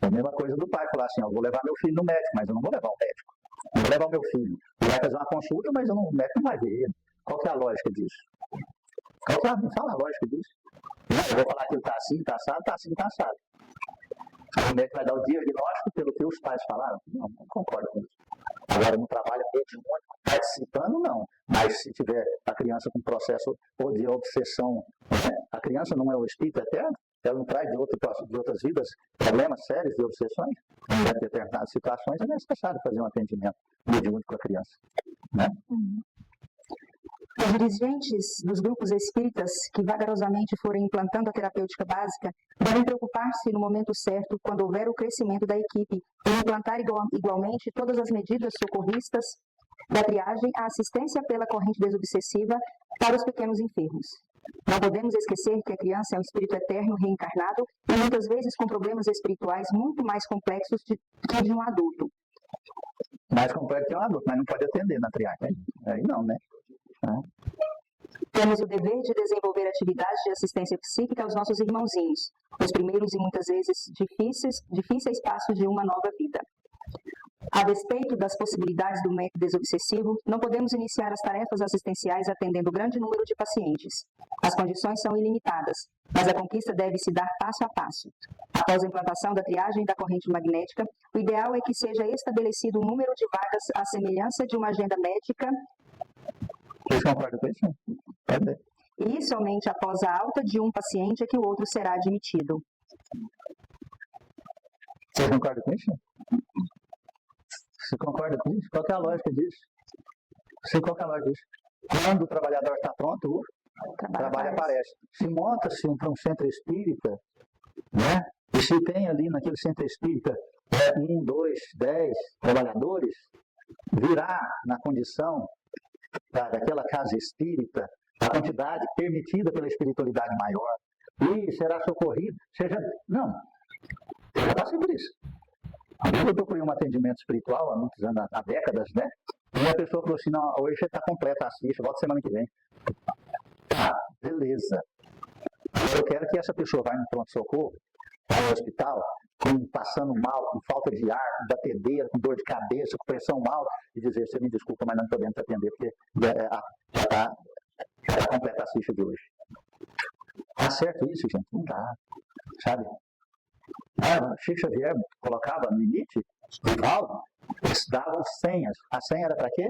É a mesma coisa do pai falar assim, eu vou levar meu filho no médico, mas eu não vou levar o médico. Eu vou levar o meu filho. Ele vai fazer uma consulta, mas o médico não vai ver ele. Qual que é a lógica disso? Me fala a lógica disso. Eu vou falar que ele está assim, está assado, está assim, está assado. Aí o médico vai dar o diagnóstico pelo que os pais falaram? Não concordo com isso. Agora, no trabalho mediúnico, participando, não. Mas se tiver a criança com processo ou de obsessão, né? A criança não é o espírito eterno, ela não traz de outras vidas problemas sérios de obsessões. Em determinadas situações é necessário fazer um atendimento mediúnico com a criança. Né? Os dirigentes dos grupos espíritas que vagarosamente forem implantando a terapêutica básica devem preocupar-se no momento certo, quando houver o crescimento da equipe, em implantar igualmente todas as medidas socorristas da triagem à assistência pela corrente desobsessiva para os pequenos enfermos. Não podemos esquecer que a criança é um espírito eterno reencarnado e muitas vezes com problemas espirituais muito mais complexos que de um adulto. Mais complexo que um adulto, mas não pode atender na triagem. Aí não, né? Temos o dever de desenvolver atividades de assistência psíquica aos nossos irmãozinhos, os primeiros e muitas vezes difíceis passos de uma nova vida. A despeito das possibilidades do método desobsessivo, não podemos iniciar as tarefas assistenciais atendendo grande número de pacientes. As condições são ilimitadas, mas a conquista deve se dar passo a passo. Após a implantação da triagem da corrente magnética, o ideal é que seja estabelecido um número de vagas à semelhança de uma agenda médica. Vocês concordam com isso? Pode ver. E somente após a alta de um paciente é que o outro será admitido. Vocês concordam com isso? Você concorda com isso? Qual é a lógica disso? Qual é a lógica disso? Quando o trabalhador está pronto, o trabalho aparece. Se monta-se para um centro espírita, né? E se tem ali naquele centro espírita 1, 2, 10 trabalhadores, virá na condição daquela casa espírita a quantidade permitida pela espiritualidade maior e será socorrido. Não, eu já passei por isso. Eu procurei um atendimento espiritual há muitos anos, há décadas, né? E a pessoa falou assim, não, hoje já está completa a ficha, volta semana que vem. Tá, beleza. Eu quero que essa pessoa vá no pronto-socorro, vá ao hospital, passando mal, com falta de ar, com batedeira, com dor de cabeça, com pressão alta, e dizer, você me desculpa, mas não estou dentro de atender, porque já está completa a ficha de hoje. Tá certo isso, gente? Não dá, sabe? Chico Xavier colocava no limite, Rivaldo, eles davam senhas. A senha era para quê?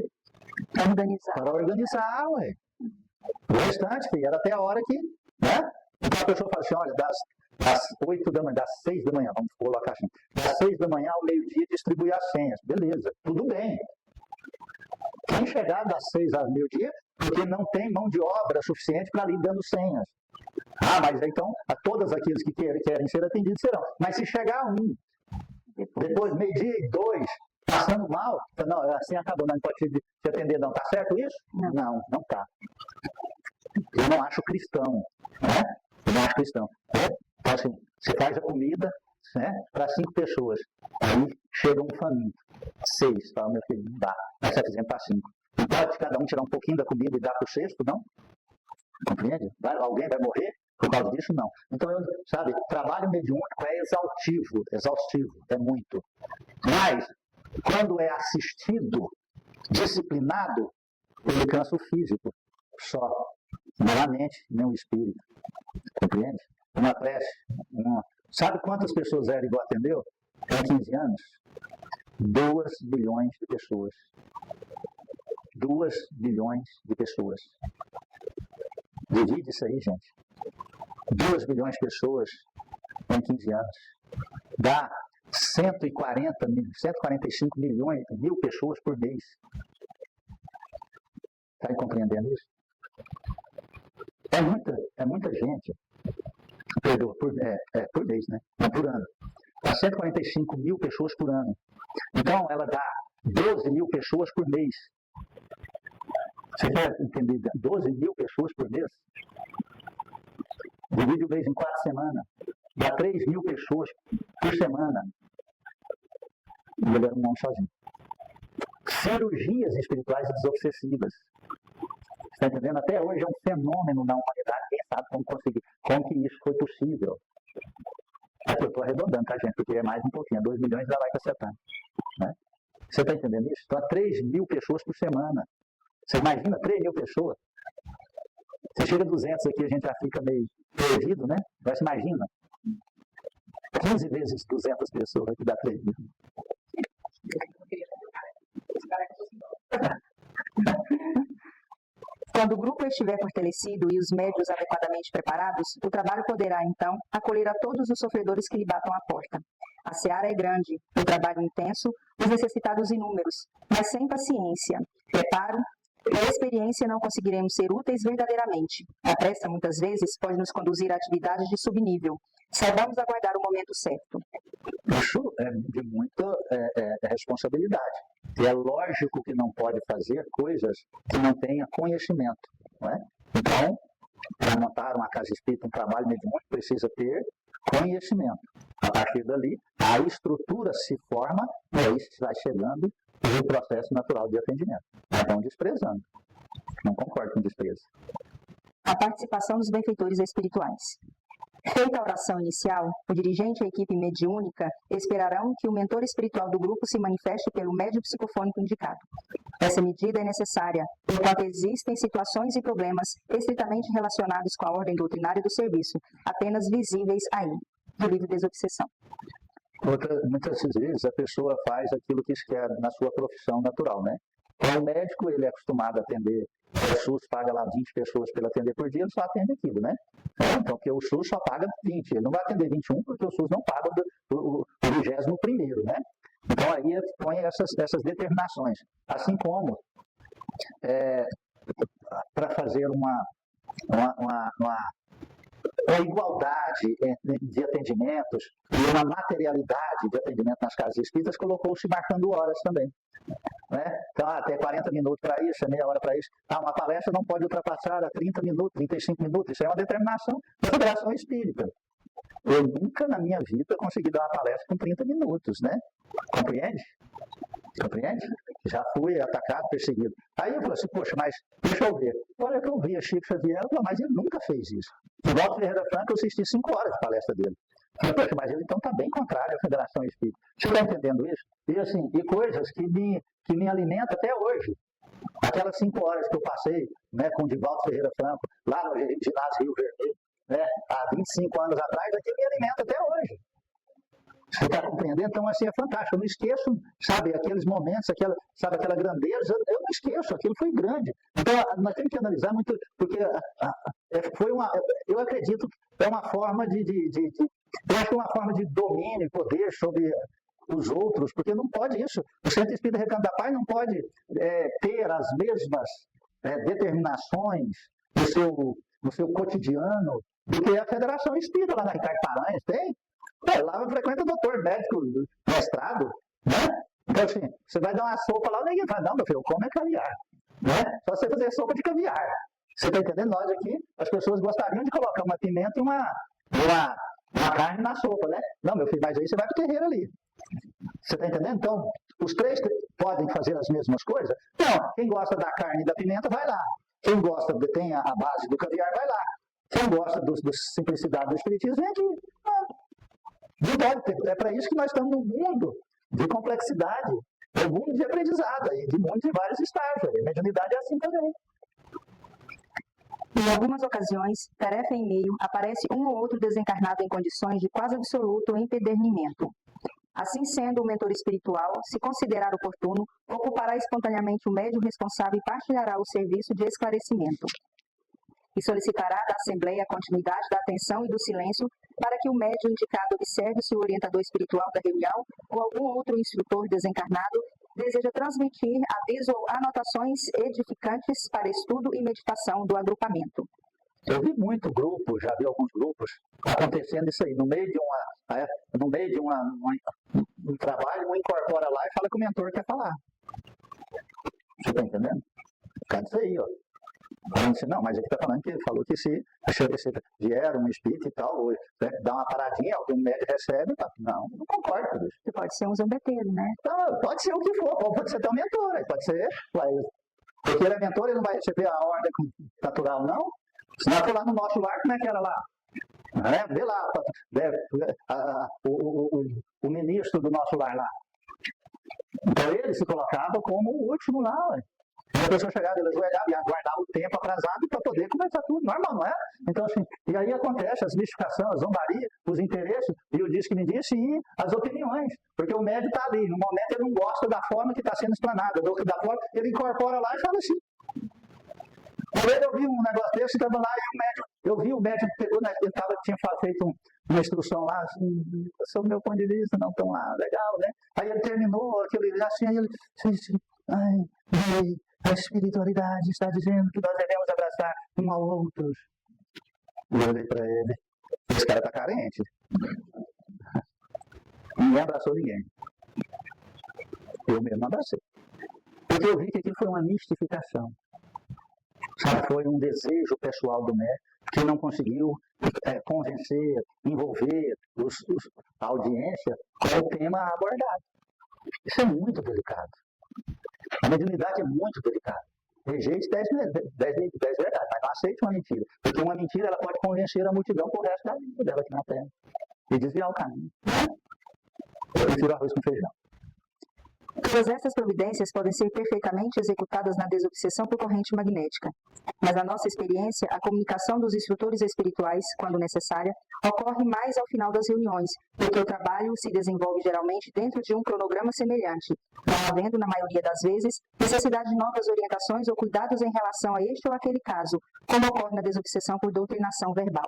Para organizar, ué. O restante, filho, era até a hora que, né? Então a pessoa fala assim, olha, das 8 da manhã, das 6 da manhã, vamos colocar assim, das 6 da manhã ao meio-dia distribuir as senhas. Beleza, tudo bem. Quem chegar das 6 ao meio-dia, porque não tem mão de obra suficiente para ir dando senhas. Mas então, a todos aqueles que querem ser atendidos serão. Mas se chegar um, depois meio-dia e 2, passando mal, não, assim acabou, não pode te atender, não. Tá certo isso? Não tá. Eu não acho cristão, né? Eu não acho cristão. Então, assim, você faz a comida, né, para 5 pessoas. Aí chega um faminto. 6, fala, meu filho, não dá. Mas você fazendo para 5. Não pode cada um tirar um pouquinho da comida e dar para o 6º, não? Compreende? Alguém vai morrer por causa disso? Não. Então, trabalho mediúnico é exaustivo, é muito. Mas, quando é assistido, disciplinado, ele cansa o físico só, não a mente, nem o espírito. Compreende? Uma prece. Sabe quantas pessoas Érigo atendeu em 15 anos? 2 bilhões de pessoas. 2 bilhões de pessoas. Divide isso aí, gente. 2 bilhões de pessoas em 15 anos. Dá 145 mil pessoas por mês. Está compreendendo isso? É muita gente. Perdoa, por mês, né? Não por ano. Dá 145 mil pessoas por ano. Então, ela dá 12 mil pessoas por mês. Você quer entender? 12 mil pessoas por mês? Divide o mês em 4 semanas. Dá 3 mil pessoas por semana. E ele era um homem sozinho. Cirurgias espirituais desobsessivas. Você está entendendo? Até hoje é um fenômeno na humanidade. Quem sabe como que isso foi possível? Aqui eu estou arredondando, tá, gente? Porque é mais um pouquinho. 2 milhões já vai cacetar. Né? Você está entendendo isso? Então, 3 mil pessoas por semana. Você imagina 3 mil pessoas? Você chega a 200 aqui, a gente já fica meio perdido, né? Mas imagina. 15 vezes 200 pessoas aqui dá 3 mil. Quando o grupo estiver fortalecido e os médios adequadamente preparados, o trabalho poderá, então, acolher a todos os sofredores que lhe batam à porta. A seara é grande, o trabalho intenso, os necessitados inúmeros, mas sem paciência, preparo e experiência não conseguiremos ser úteis verdadeiramente. A pressa, muitas vezes, pode nos conduzir a atividades de subnível. Saibamos aguardar o momento certo. Isso é de muita responsabilidade. E é lógico que não pode fazer coisas que não tenha conhecimento. Não é? Então, para montar uma casa espírita, um trabalho mediúnico, precisa ter conhecimento. A partir dali, a estrutura se forma e aí vai chegando o processo natural de atendimento. Não desprezando. Não concordo com desprezo. A participação dos benfeitores espirituais. Feita a oração inicial, o dirigente e a equipe mediúnica esperarão que o mentor espiritual do grupo se manifeste pelo médio psicofônico indicado. Essa medida é necessária, enquanto existem situações e problemas estritamente relacionados com a ordem doutrinária do serviço, apenas visíveis aí, do livro Desobsessão. Muitas vezes a pessoa faz aquilo que quer na sua profissão natural, né? Então, o médico, ele é acostumado a atender, o SUS paga lá 20 pessoas para ele atender por dia, ele só atende aquilo, né? Então, porque o SUS só paga 20, ele não vai atender 21 porque o SUS não paga o 21º, né? Então, aí põe essas determinações. Assim como, para fazer uma igualdade de atendimentos e uma materialidade de atendimento nas casas espíritas, colocou-se marcando horas também. Né? Então, até 40 minutos para isso, meia hora para isso. Uma palestra não pode ultrapassar a 30 minutos, 35 minutos. Isso é uma determinação da Federação Espírita. Eu nunca na minha vida consegui dar uma palestra com 30 minutos, né? Compreende? Compreende? Já fui atacado, perseguido. Aí eu falei assim, poxa, mas deixa eu ver. Olha que eu vi a Chico Xavier, mas ele nunca fez isso. O Walter Ferreira Franco, eu assisti 5 horas de palestra dele. Poxa, mas ele então está bem contrário à Federação Espírita. Você está entendendo isso? E assim, e coisas que me alimentam até hoje. Aquelas 5 horas que eu passei, né, com o Divaldo Ferreira Franco, lá no ginásio Rio Vermelho, né, há 25 anos atrás, aquilo me alimenta até hoje. Você está compreendendo? Então, assim, é fantástico. Eu não esqueço, sabe, aqueles momentos, aquela grandeza, eu não esqueço, aquilo foi grande. Então, nós temos que analisar muito, porque eu acredito que é uma forma eu acho que é uma forma de domínio e poder sobre os outros, porque não pode isso. O Centro Espírita Recanto da Paz não pode ter as mesmas determinações no seu cotidiano do que a Federação Espírita lá na Ricardo Paranhos tem. Lá frequenta doutor, médico, mestrado, né? Então, assim, você vai dar uma sopa lá, ninguém fala, não, meu filho, como é caviar, né? Só você fazer sopa de caviar. Você está entendendo? Nós aqui, as pessoas gostariam de colocar uma pimenta e uma carne na sopa, né? Não, meu filho, mas aí você vai para o terreiro ali. Você está entendendo? Então, os 3 podem fazer as mesmas coisas? Não, quem gosta da carne e da pimenta, vai lá. Quem gosta, tem a base do caviar, vai lá. Quem gosta da simplicidade do espiritismo, vem aqui. Não pode ter. É para isso que nós estamos num mundo de complexidade, um mundo de aprendizado, de vários estágios. A mediunidade é assim também. Em algumas ocasiões, tarefa em meio, aparece um ou outro desencarnado em condições de quase absoluto empedernimento. Assim sendo, o mentor espiritual, se considerar oportuno, ocupará espontaneamente o médium responsável e partilhará o serviço de esclarecimento. E solicitará da Assembleia a continuidade da atenção e do silêncio para que o médium indicado observe se o orientador espiritual da reunião ou algum outro instrutor desencarnado deseja transmitir aviso ou anotações edificantes para estudo e meditação do agrupamento. Eu vi muito grupo, já vi alguns grupos acontecendo isso aí. No meio de um trabalho, um incorpora lá e fala que o mentor quer falar. Você está entendendo? Cadê isso aí, ó? Não, mas aqui está falando que ele falou que se vier um espírito e tal, né, dá uma paradinha, algum médico recebe, tá? Não concordo com isso. Que pode ser um zambeteiro, né? Então, pode ser o que for, pode ser até um mentor, pode ser, porque ele é mentor, ele não vai receber a ordem natural, não. Se não for lá no nosso lar, como é que era lá? Vê lá, o ministro do nosso lar lá. Então ele se colocava como o último lá, ué. A pessoa chegava, ele ajoelhava e aguardava o tempo atrasado para poder começar tudo, normal, não é? Então, assim, e aí acontece as mistificações, a zombaria, os interesses, e o disse que me disse, e as opiniões, porque o médium está ali, no momento ele não gosta da forma que está sendo explanada, da forma, ele incorpora lá e fala assim. Eu vi um negócio desse, estava lá, e o médium, eu vi o médium que pegou, ele tinha feito uma instrução lá, assim, sob o meu ponto de vista, não tão lá, legal, né? Aí ele terminou aquele, assim, aí ele, a espiritualidade está dizendo que nós devemos abraçar um ao outro. E eu olhei para ele, esse cara está carente. Ninguém abraçou ninguém. Eu mesmo abracei. Porque eu vi que aquilo foi uma mistificação. Sabe, foi um desejo pessoal do médico que não conseguiu convencer, envolver a audiência com o tema abordado. Isso é muito delicado. A mediunidade é muito delicada. Rejeite 10 verdades, mas não aceite uma mentira. Porque uma mentira ela pode convencer a multidão por resto da vida dela aqui na Terra. E desviar o caminho. Eu prefiro arroz com feijão. Todas essas providências podem ser perfeitamente executadas na desobsessão por corrente magnética. Mas na nossa experiência, a comunicação dos instrutores espirituais, quando necessária, ocorre mais ao final das reuniões, porque o trabalho se desenvolve geralmente dentro de um cronograma semelhante, não havendo, na maioria das vezes, necessidade de novas orientações ou cuidados em relação a este ou aquele caso, como ocorre na desobsessão por doutrinação verbal.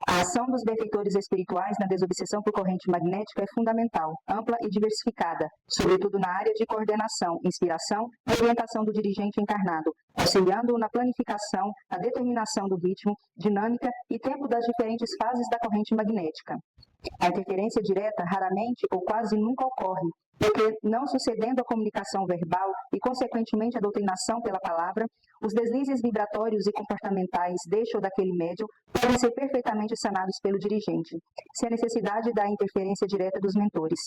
A ação dos benfeitores espirituais na desobsessão por corrente magnética é fundamental, ampla e diversificada, sobretudo na área de coordenação, inspiração e orientação do dirigente encarnado, auxiliando-o na planificação, na determinação do ritmo, dinâmica e tempo das diferentes fases da corrente magnética. A interferência direta raramente ou quase nunca ocorre, porque, não sucedendo a comunicação verbal e, consequentemente, a doutrinação pela palavra, os deslizes vibratórios e comportamentais deste ou daquele médium podem ser perfeitamente sanados pelo dirigente, sem a necessidade da interferência direta dos mentores.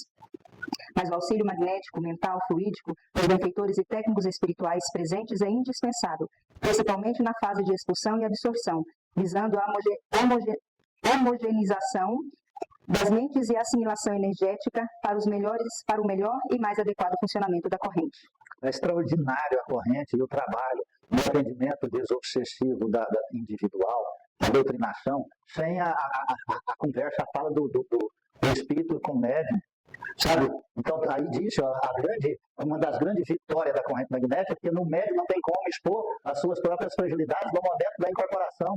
Mas o auxílio magnético, mental, fluídico dos benfeitores e técnicos espirituais presentes é indispensável, principalmente na fase de expulsão e absorção, visando a homogeneização das mentes e assimilação energética para o melhor e mais adequado funcionamento da corrente. É extraordinário a corrente e o trabalho no atendimento desobsessivo da individual, a doutrinação, sem a conversa, a fala do espírito com o médium, sabe? Então, aí disse, ó, uma das grandes vitórias da corrente magnética é que no médium não tem como expor as suas próprias fragilidades no momento da incorporação.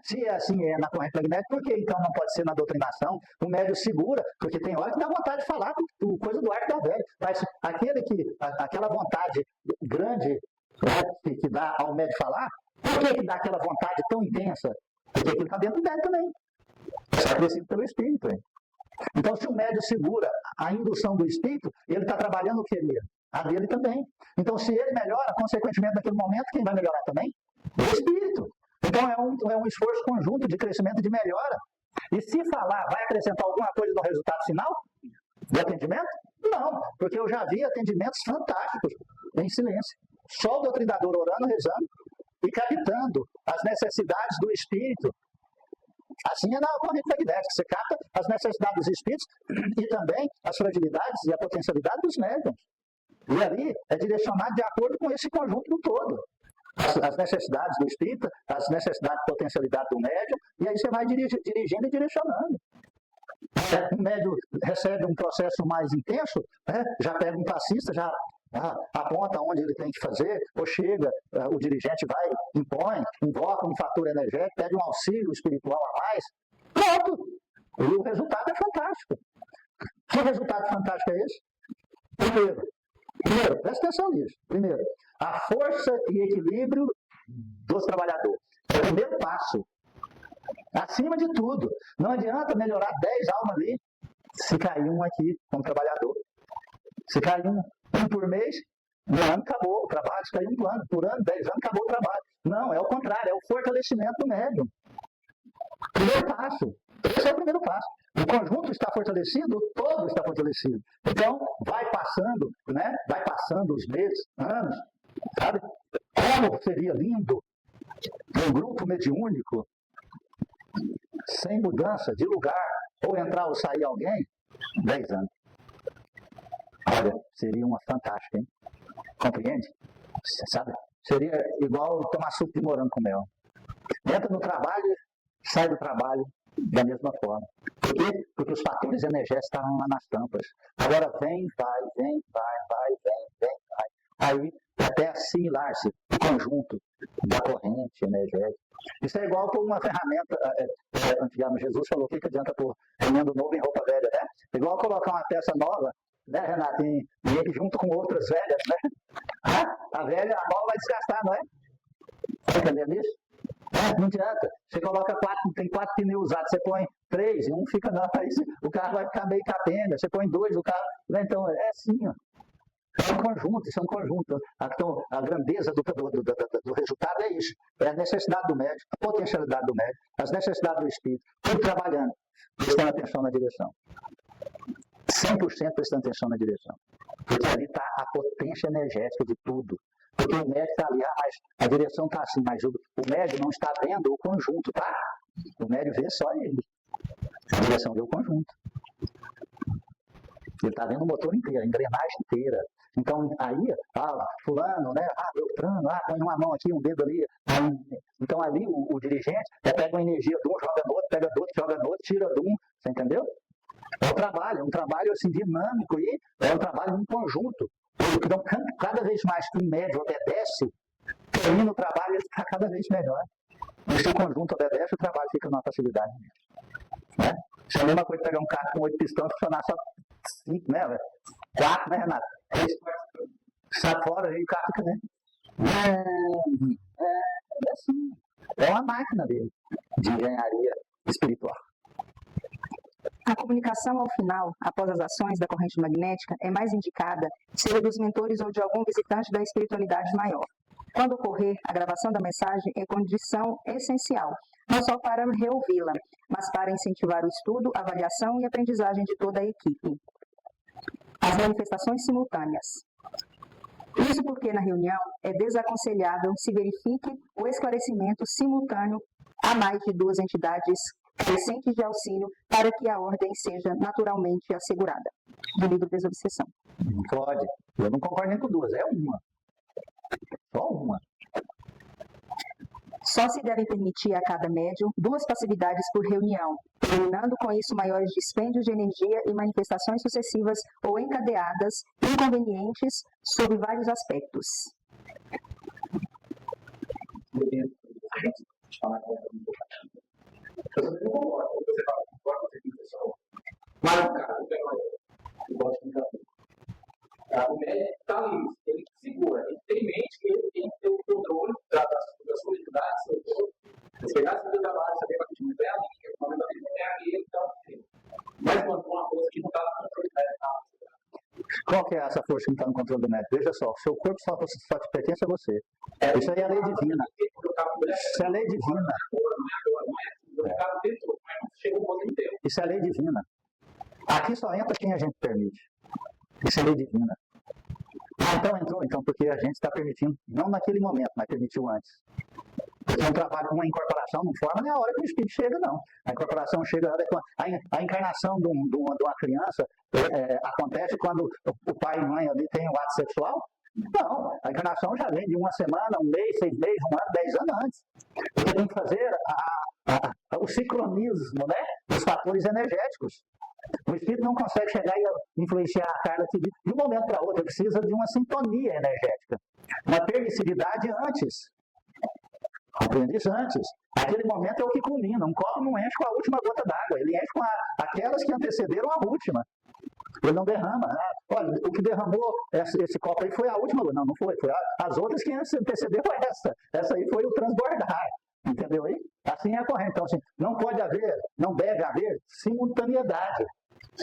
Se assim é na corrente magnética, por que então não pode ser na doutrinação? O médium segura, porque tem hora que dá vontade de falar coisa do arco da velha. Mas aquela vontade grande, né, que dá ao médium falar, por que dá aquela vontade tão intensa? Porque aquilo está dentro dele também. É crescido pelo espírito. Hein? Então, se o médium segura a indução do espírito, ele está trabalhando o que ele? A dele também. Então, se ele melhora, consequentemente, naquele momento, quem vai melhorar também? O espírito. Então, é um esforço conjunto de crescimento e de melhora. E se falar, vai acrescentar alguma coisa no resultado final do atendimento? Não, porque eu já vi atendimentos fantásticos em silêncio. Só o doutrinador orando, rezando e captando as necessidades do espírito. Assim é na corrente magnética. Você capta as necessidades dos espíritos e também as fragilidades e a potencialidade dos médiuns. E ali é direcionado de acordo com esse conjunto do todo. As necessidades do espírito, as necessidades de potencialidade do médium, e aí você vai dirigindo e direcionando. O médium recebe um processo mais intenso, né? Já pega um passista, já aponta onde ele tem que fazer, ou chega, o dirigente vai, impõe, invoca um fator energético, pede um auxílio espiritual a mais. Pronto! E o resultado é fantástico. Que resultado fantástico é esse? Primeiro, presta atenção nisso. Primeiro, a força e equilíbrio dos trabalhadores. É o primeiro passo. Acima de tudo, não adianta melhorar 10 almas ali se cair um aqui como trabalhador. Se cair um por mês, Um ano acabou o trabalho, isso caiu um ano, por ano, 10 anos, acabou o trabalho. Não, é o contrário, é o fortalecimento do médium. Primeiro passo. Esse é o primeiro passo. O conjunto está fortalecido, o todo está fortalecido. Então, vai passando, né? Vai passando os meses, anos, sabe? Como seria lindo um grupo mediúnico, sem mudança de lugar, ou entrar ou sair alguém, 10 anos. Olha, seria uma fantástica, hein? Compreende? Você sabe? Seria igual tomar suco de morango com mel. Entra no trabalho, sai do trabalho da mesma forma. Por quê? Porque os fatores energéticos estavam lá nas tampas. Agora vem, vai, vem, vai. Aí, até assimilar-se o conjunto da corrente energética. Isso é igual com uma ferramenta. Antigamente, Jesus falou: o que adianta pôr remendo novo em roupa velha, né? Igual colocar uma peça nova, né, Renato? E junto com outras velhas, né? A velha, a nova vai desgastar, não é? Está entendendo isso? Não adianta. Você coloca tem 4 pneus usados, você põe 3 e um fica não, aí o carro vai ficar meio capenga. Você põe 2, o carro. Então, é assim, ó. É um conjunto, isso é um conjunto. Então, a grandeza do resultado é isso. É a necessidade do médico, a potencialidade do médico, as necessidades do espírito, tudo trabalhando, prestando atenção na direção. 100% prestando atenção na direção. Porque ali está a potência energética de tudo. Porque o médico está ali, mas a direção está assim, mas o médico não está vendo o conjunto, tá? O médico vê só ele. A direção vê o conjunto. Ele está vendo o motor inteiro, a engrenagem inteira. Então, aí, fulano, né? Beltrano, põe uma mão aqui, um dedo ali. Então, ali, o dirigente pega uma energia de um, joga no outro, pega do outro, joga no outro, tira de um. Você entendeu? É um trabalho assim, dinâmico e é um trabalho em conjunto. Então, cada vez mais que o médium obedece, termina o trabalho, ele fica cada vez melhor. Mas se o conjunto obedece, o trabalho fica numa facilidade. Né? Isso é a mesma coisa pegar um carro com 8 pistões e funcionar só 5, né? 4, né, Renato? Sai fora e o carro fica dentro. É assim. É uma máquina dele de engenharia espiritual. A comunicação ao final, após as ações da corrente magnética, é mais indicada seja dos mentores ou de algum visitante da espiritualidade maior. Quando ocorrer, a gravação da mensagem é condição essencial, não só para reouvi-la, mas para incentivar o estudo, avaliação e aprendizagem de toda a equipe. As manifestações simultâneas. Isso porque na reunião é desaconselhável se verifique o esclarecimento simultâneo a mais de 2 entidades carecentes de auxílio para que a ordem seja naturalmente assegurada. Do livro Desobsessão. Não pode. Eu não concordo nem com 2, é uma. Só uma. Só se devem permitir a cada médium 2 passividades por reunião, eliminando com isso maiores dispêndios de energia e manifestações sucessivas ou encadeadas, inconvenientes, sob vários aspectos. Eu também não concordo. Você fala, concordo com a pessoa. Mas o cara, eu gosto de brincar. O médico está ali, ele segura, ele tem em mente que ele tem que ter o controle das suas unidades, se pegar esse seu trabalho, saber para que não tem a linha, o momento dele tem ali, então, mas quando uma coisa que não está no controle do médico. Qual que é essa força que não está no controle do médico? Veja só, o seu corpo só te pertence a você. Isso aí é a lei divina. Isso é a lei divina. Isso é a lei divina. Aqui só entra quem a gente permite. Isso é lei divina. Então entrou, porque a gente está permitindo, não naquele momento, mas permitiu antes. Porque um trabalho, uma incorporação não forma nem a hora que o espírito chega, não. A incorporação chega, a encarnação de uma criança acontece quando o pai e mãe ali têm um ato sexual. Não, a encarnação já vem de 1 semana, 1 mês, 6 meses, 1 ano, 10 anos antes. Porque tem que fazer o sincronismo, né, dos fatores energéticos. O espírito não consegue chegar e influenciar a carga de um momento para outro. Ele precisa de uma sintonia energética, uma permissividade antes. Compreende isso antes? Aquele momento é o que culmina. Um copo não enche com a última gota d'água, ele enche com aquelas que antecederam a última. Ele não derrama. Olha, o que derramou esse copo aí foi a última gota. Não foi. Foi as outras que antecederam essa. Essa aí foi o transbordar. Entendeu aí? Assim é a corrente. Então, assim, não pode haver, não deve haver simultaneidade.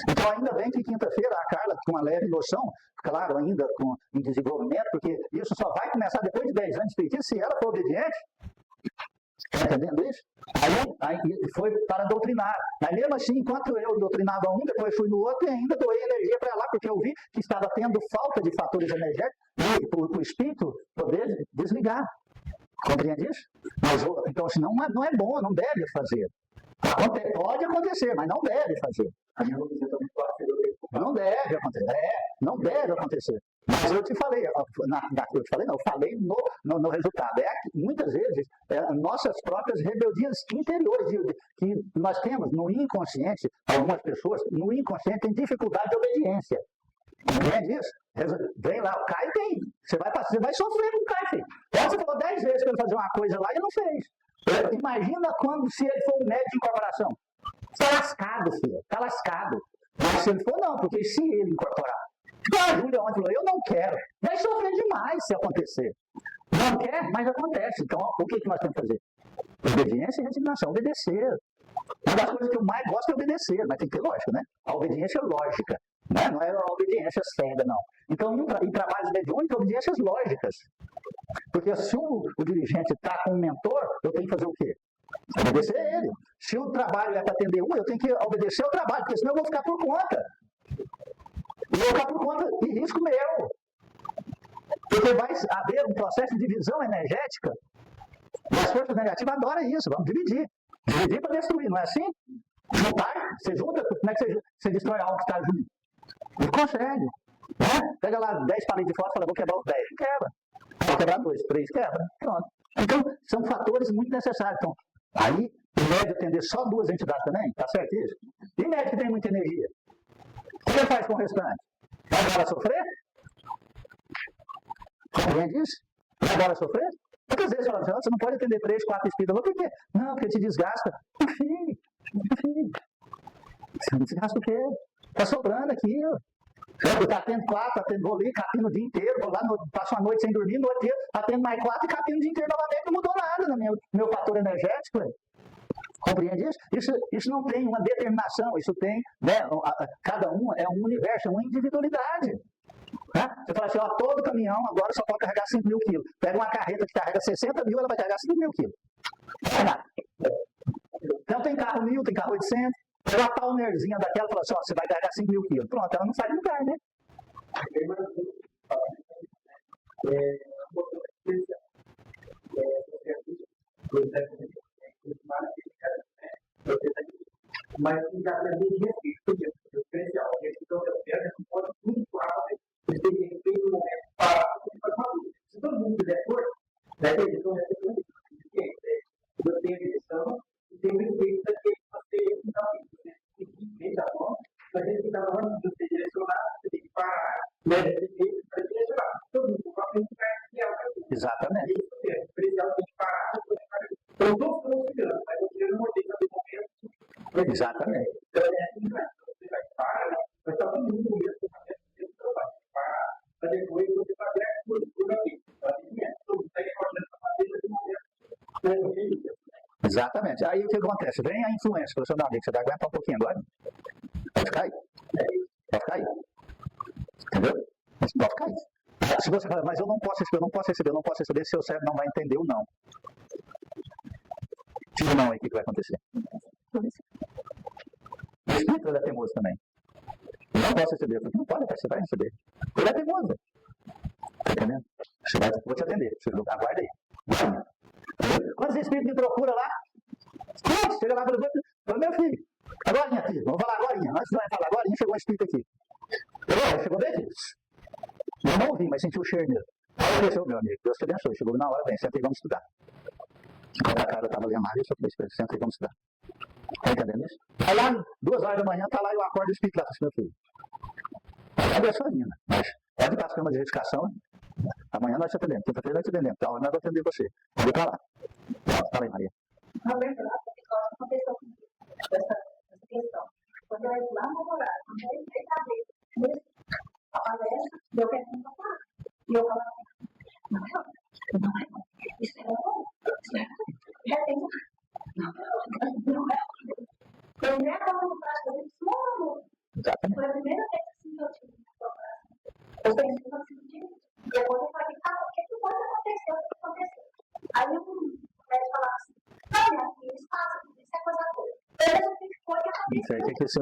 Então, ainda bem que quinta-feira a Carla, com uma leve noção, claro, ainda em desenvolvimento, porque isso só vai começar depois de 10 anos de espiritismo, se ela for obediente. Está entendendo isso? Aí foi para doutrinar. Mas mesmo assim, enquanto eu doutrinava um, depois fui no outro e ainda doei energia para lá, porque eu vi que estava tendo falta de fatores energéticos e para o espírito poder desligar. Compreende isso? Mas, então, assim, não é bom, não deve fazer. Pode acontecer, mas não deve fazer. Não deve acontecer. Não deve acontecer. Mas eu te falei, eu falei no resultado. Muitas vezes, nossas próprias rebeldias interiores que nós temos no inconsciente, algumas pessoas, no inconsciente, têm dificuldade de obediência. Compreende isso? Vem lá, o Caio tem. Você vai sofrer com o Caio, filho. Você falou 10 vezes para ele fazer uma coisa lá e não fez. Imagina se ele for um médico de incorporação. Está lascado, filho. Está lascado. Mas se ele for, não, porque se ele incorporar. A Júlia ontem falou, eu não quero. Vai sofrer demais se acontecer. Não quer, mas acontece. Então, o que nós temos que fazer? Obediência e resignação. Obedecer. Uma das coisas que eu mais gosto é obedecer, mas tem que ter lógica, né? A obediência é lógica. Né? Não é a obediência cega, não. Então, em trabalhos mediúnicos, obediências lógicas. Porque se o dirigente está com um mentor, eu tenho que fazer o quê? Obedecer a ele. Se o trabalho é para atender eu tenho que obedecer ao trabalho, porque senão eu vou ficar por conta. E vou ficar por conta de risco meu. Porque vai haver um processo de divisão energética. E as forças negativas adoram isso. Vamos dividir. Dividir para destruir, não é assim? Juntar, você junta, como é que você destrói algo que está junto? Não consegue. Né? Pega lá 10 palitos de fósforo e fala, vou quebrar os 10. Não quebra. Vou quebrar 2, 3, quebra. Pronto. Então, são fatores muito necessários. Então, aí, o médio atender só 2 entidades também, tá certo isso? E médio que tem muita energia? O que ele faz com o restante? Vai agora sofrer? Compreende isso? Vai agora sofrer? Muitas vezes fala assim, você não pode atender 3, 4 espíritos. Por quê? Não, porque te desgasta. Enfim. Você não desgasta o quê? Está sobrando aqui, ó. Eu atendo 4, vou ali, capino o dia inteiro, vou lá, passo uma noite sem dormir, no outro dia atendo mais 4 e capino o dia inteiro novamente, não mudou nada no meu fator energético. Compreende isso? Isso não tem uma determinação, isso tem, né, cada um é um universo, é uma individualidade. Né? Você fala assim, ó, todo caminhão agora só pode carregar 5 mil quilos. Pega uma carreta que carrega 60 mil, ela vai carregar 5 mil quilos. Não é nada. Então tem carro 1000, tem carro 800. Pega uma palmerzinha daquela e fala assim, ó, você vai carregar 5 mil quilos. Pronto, ela não sai do lugar, né? Mas já é bem respeito, especial. A gente não pode muito claro, eles têm que ter um momento para fazer uma luta. Se todo mundo fizer força, vai ter edição, vai ter muito. Eu tenho a direção e tenho respeito daquele que você está tem que ver a mão, mas a gente está falando de você direcionar, você tem que parar, né? Para direcionar. Todo mundo vai ter Exatamente. O especial tem que parar, então todos estão chegando, mas eu queria não morder naquele momento. Exatamente. Então é assim, você vai parar, mas está todo mundo no mesmo momento, você vai parar, para depois você fazer a coisa por aqui. Todo mundo segue cortando para fazer nesse momento. Exatamente. Aí o que acontece? Vem a influência. Você não, você vai aguentar um pouquinho agora. Vai ficar aí. Vai ficar aí. Entendeu? Vai ficar aí. Se você fala, mas eu não posso receber, seu cérebro não vai entender o não. Tira o não aí, o que vai acontecer? O espírito ele é teimoso também. Eu não posso receber. Não pode, você vai receber. Ele é teimoso. Tá entendendo? Vou te atender. Aguarda aí. Quando esse espírito me procura lá, chega lá e fala, meu filho, agora, filho, vamos falar agora. Antes de falar agora, chegou um espírito aqui. Chegou bem, filho? Eu não ouvi, mas senti o cheiro mesmo. Aí eu meu amigo, Deus te abençoe. Chegou na hora, bem, senta aí, vamos estudar. Quando a cara estava lendo mais, eu falei, senta aí, vamos estudar. Tá entendendo isso? Aí lá, 2 horas da manhã, tá lá e eu acordo o espírito lá, meu filho. Cadê a sua menina? Mas pode ir para as camas de edificação. Amanhã nós te atendemos. Quinta-feira nós te atendemos. Então, nós vamos atender você. Vou para lá. Fala aí, Maria. Na verdade, uma questão dessa questão. Quando eu ia lá no horário, quando eu entrei na vez, a palestra, eu quero me falar. E eu falava, não, isso é bom. Já tem. Não é. Eu nem a vontade de fazer isso, Exatamente. Foi a primeira vez assim, que eu tive uma situação. Eu pensei no sentido. Depois eu falei, tá, o que pode acontecer? O que aconteceu? Aí um médico falava assim, não, minha filha, espaço, isso é coisa toda. Eu resolvi que foi que aconteceu. Isso aí tem que ser,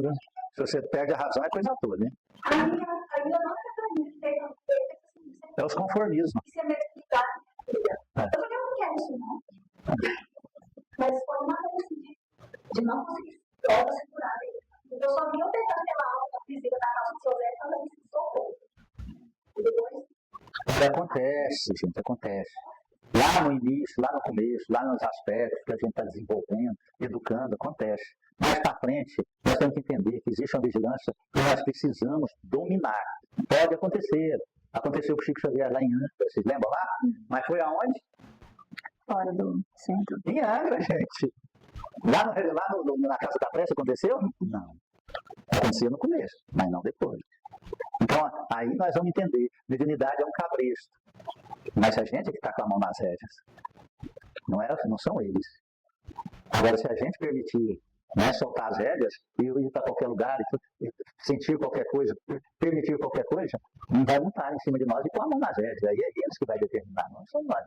se você perde a razão, é coisa toda, né? Aí eu não acredito que fez assim, É os conformismos. isso é mediunidade, minha filha. Eu falei, eu não quero isso, não. Mas foi uma coisa assim, de não conseguir logo segurar ele. Eu só vi eu pegando aquela alta física da calça de seu Zé, quando eu disse que socorro. E depois. Acontece, gente, acontece. Lá no início, lá no começo, lá nos aspectos que a gente está desenvolvendo, educando, acontece. Mais para frente, nós temos que entender que existe uma vigilância que nós precisamos dominar. Pode acontecer. Aconteceu com o Chico Xavier lá em Angra, vocês lembram lá? Mas foi aonde? Fora do centro. Em Angra, gente. Lá na Casa da Prece aconteceu? Não. Aconteceu no começo, mas não depois. Então, aí nós vamos entender. Mediunidade é um cabresto. Mas a gente é que está com a mão nas rédeas. Não são eles. Agora, se a gente permitir, né, soltar as rédeas e ir para qualquer lugar, e sentir qualquer coisa, permitir qualquer coisa, não vai montar em cima de nós e pôr a mão nas rédeas. Aí é eles que vai determinar, não são nós.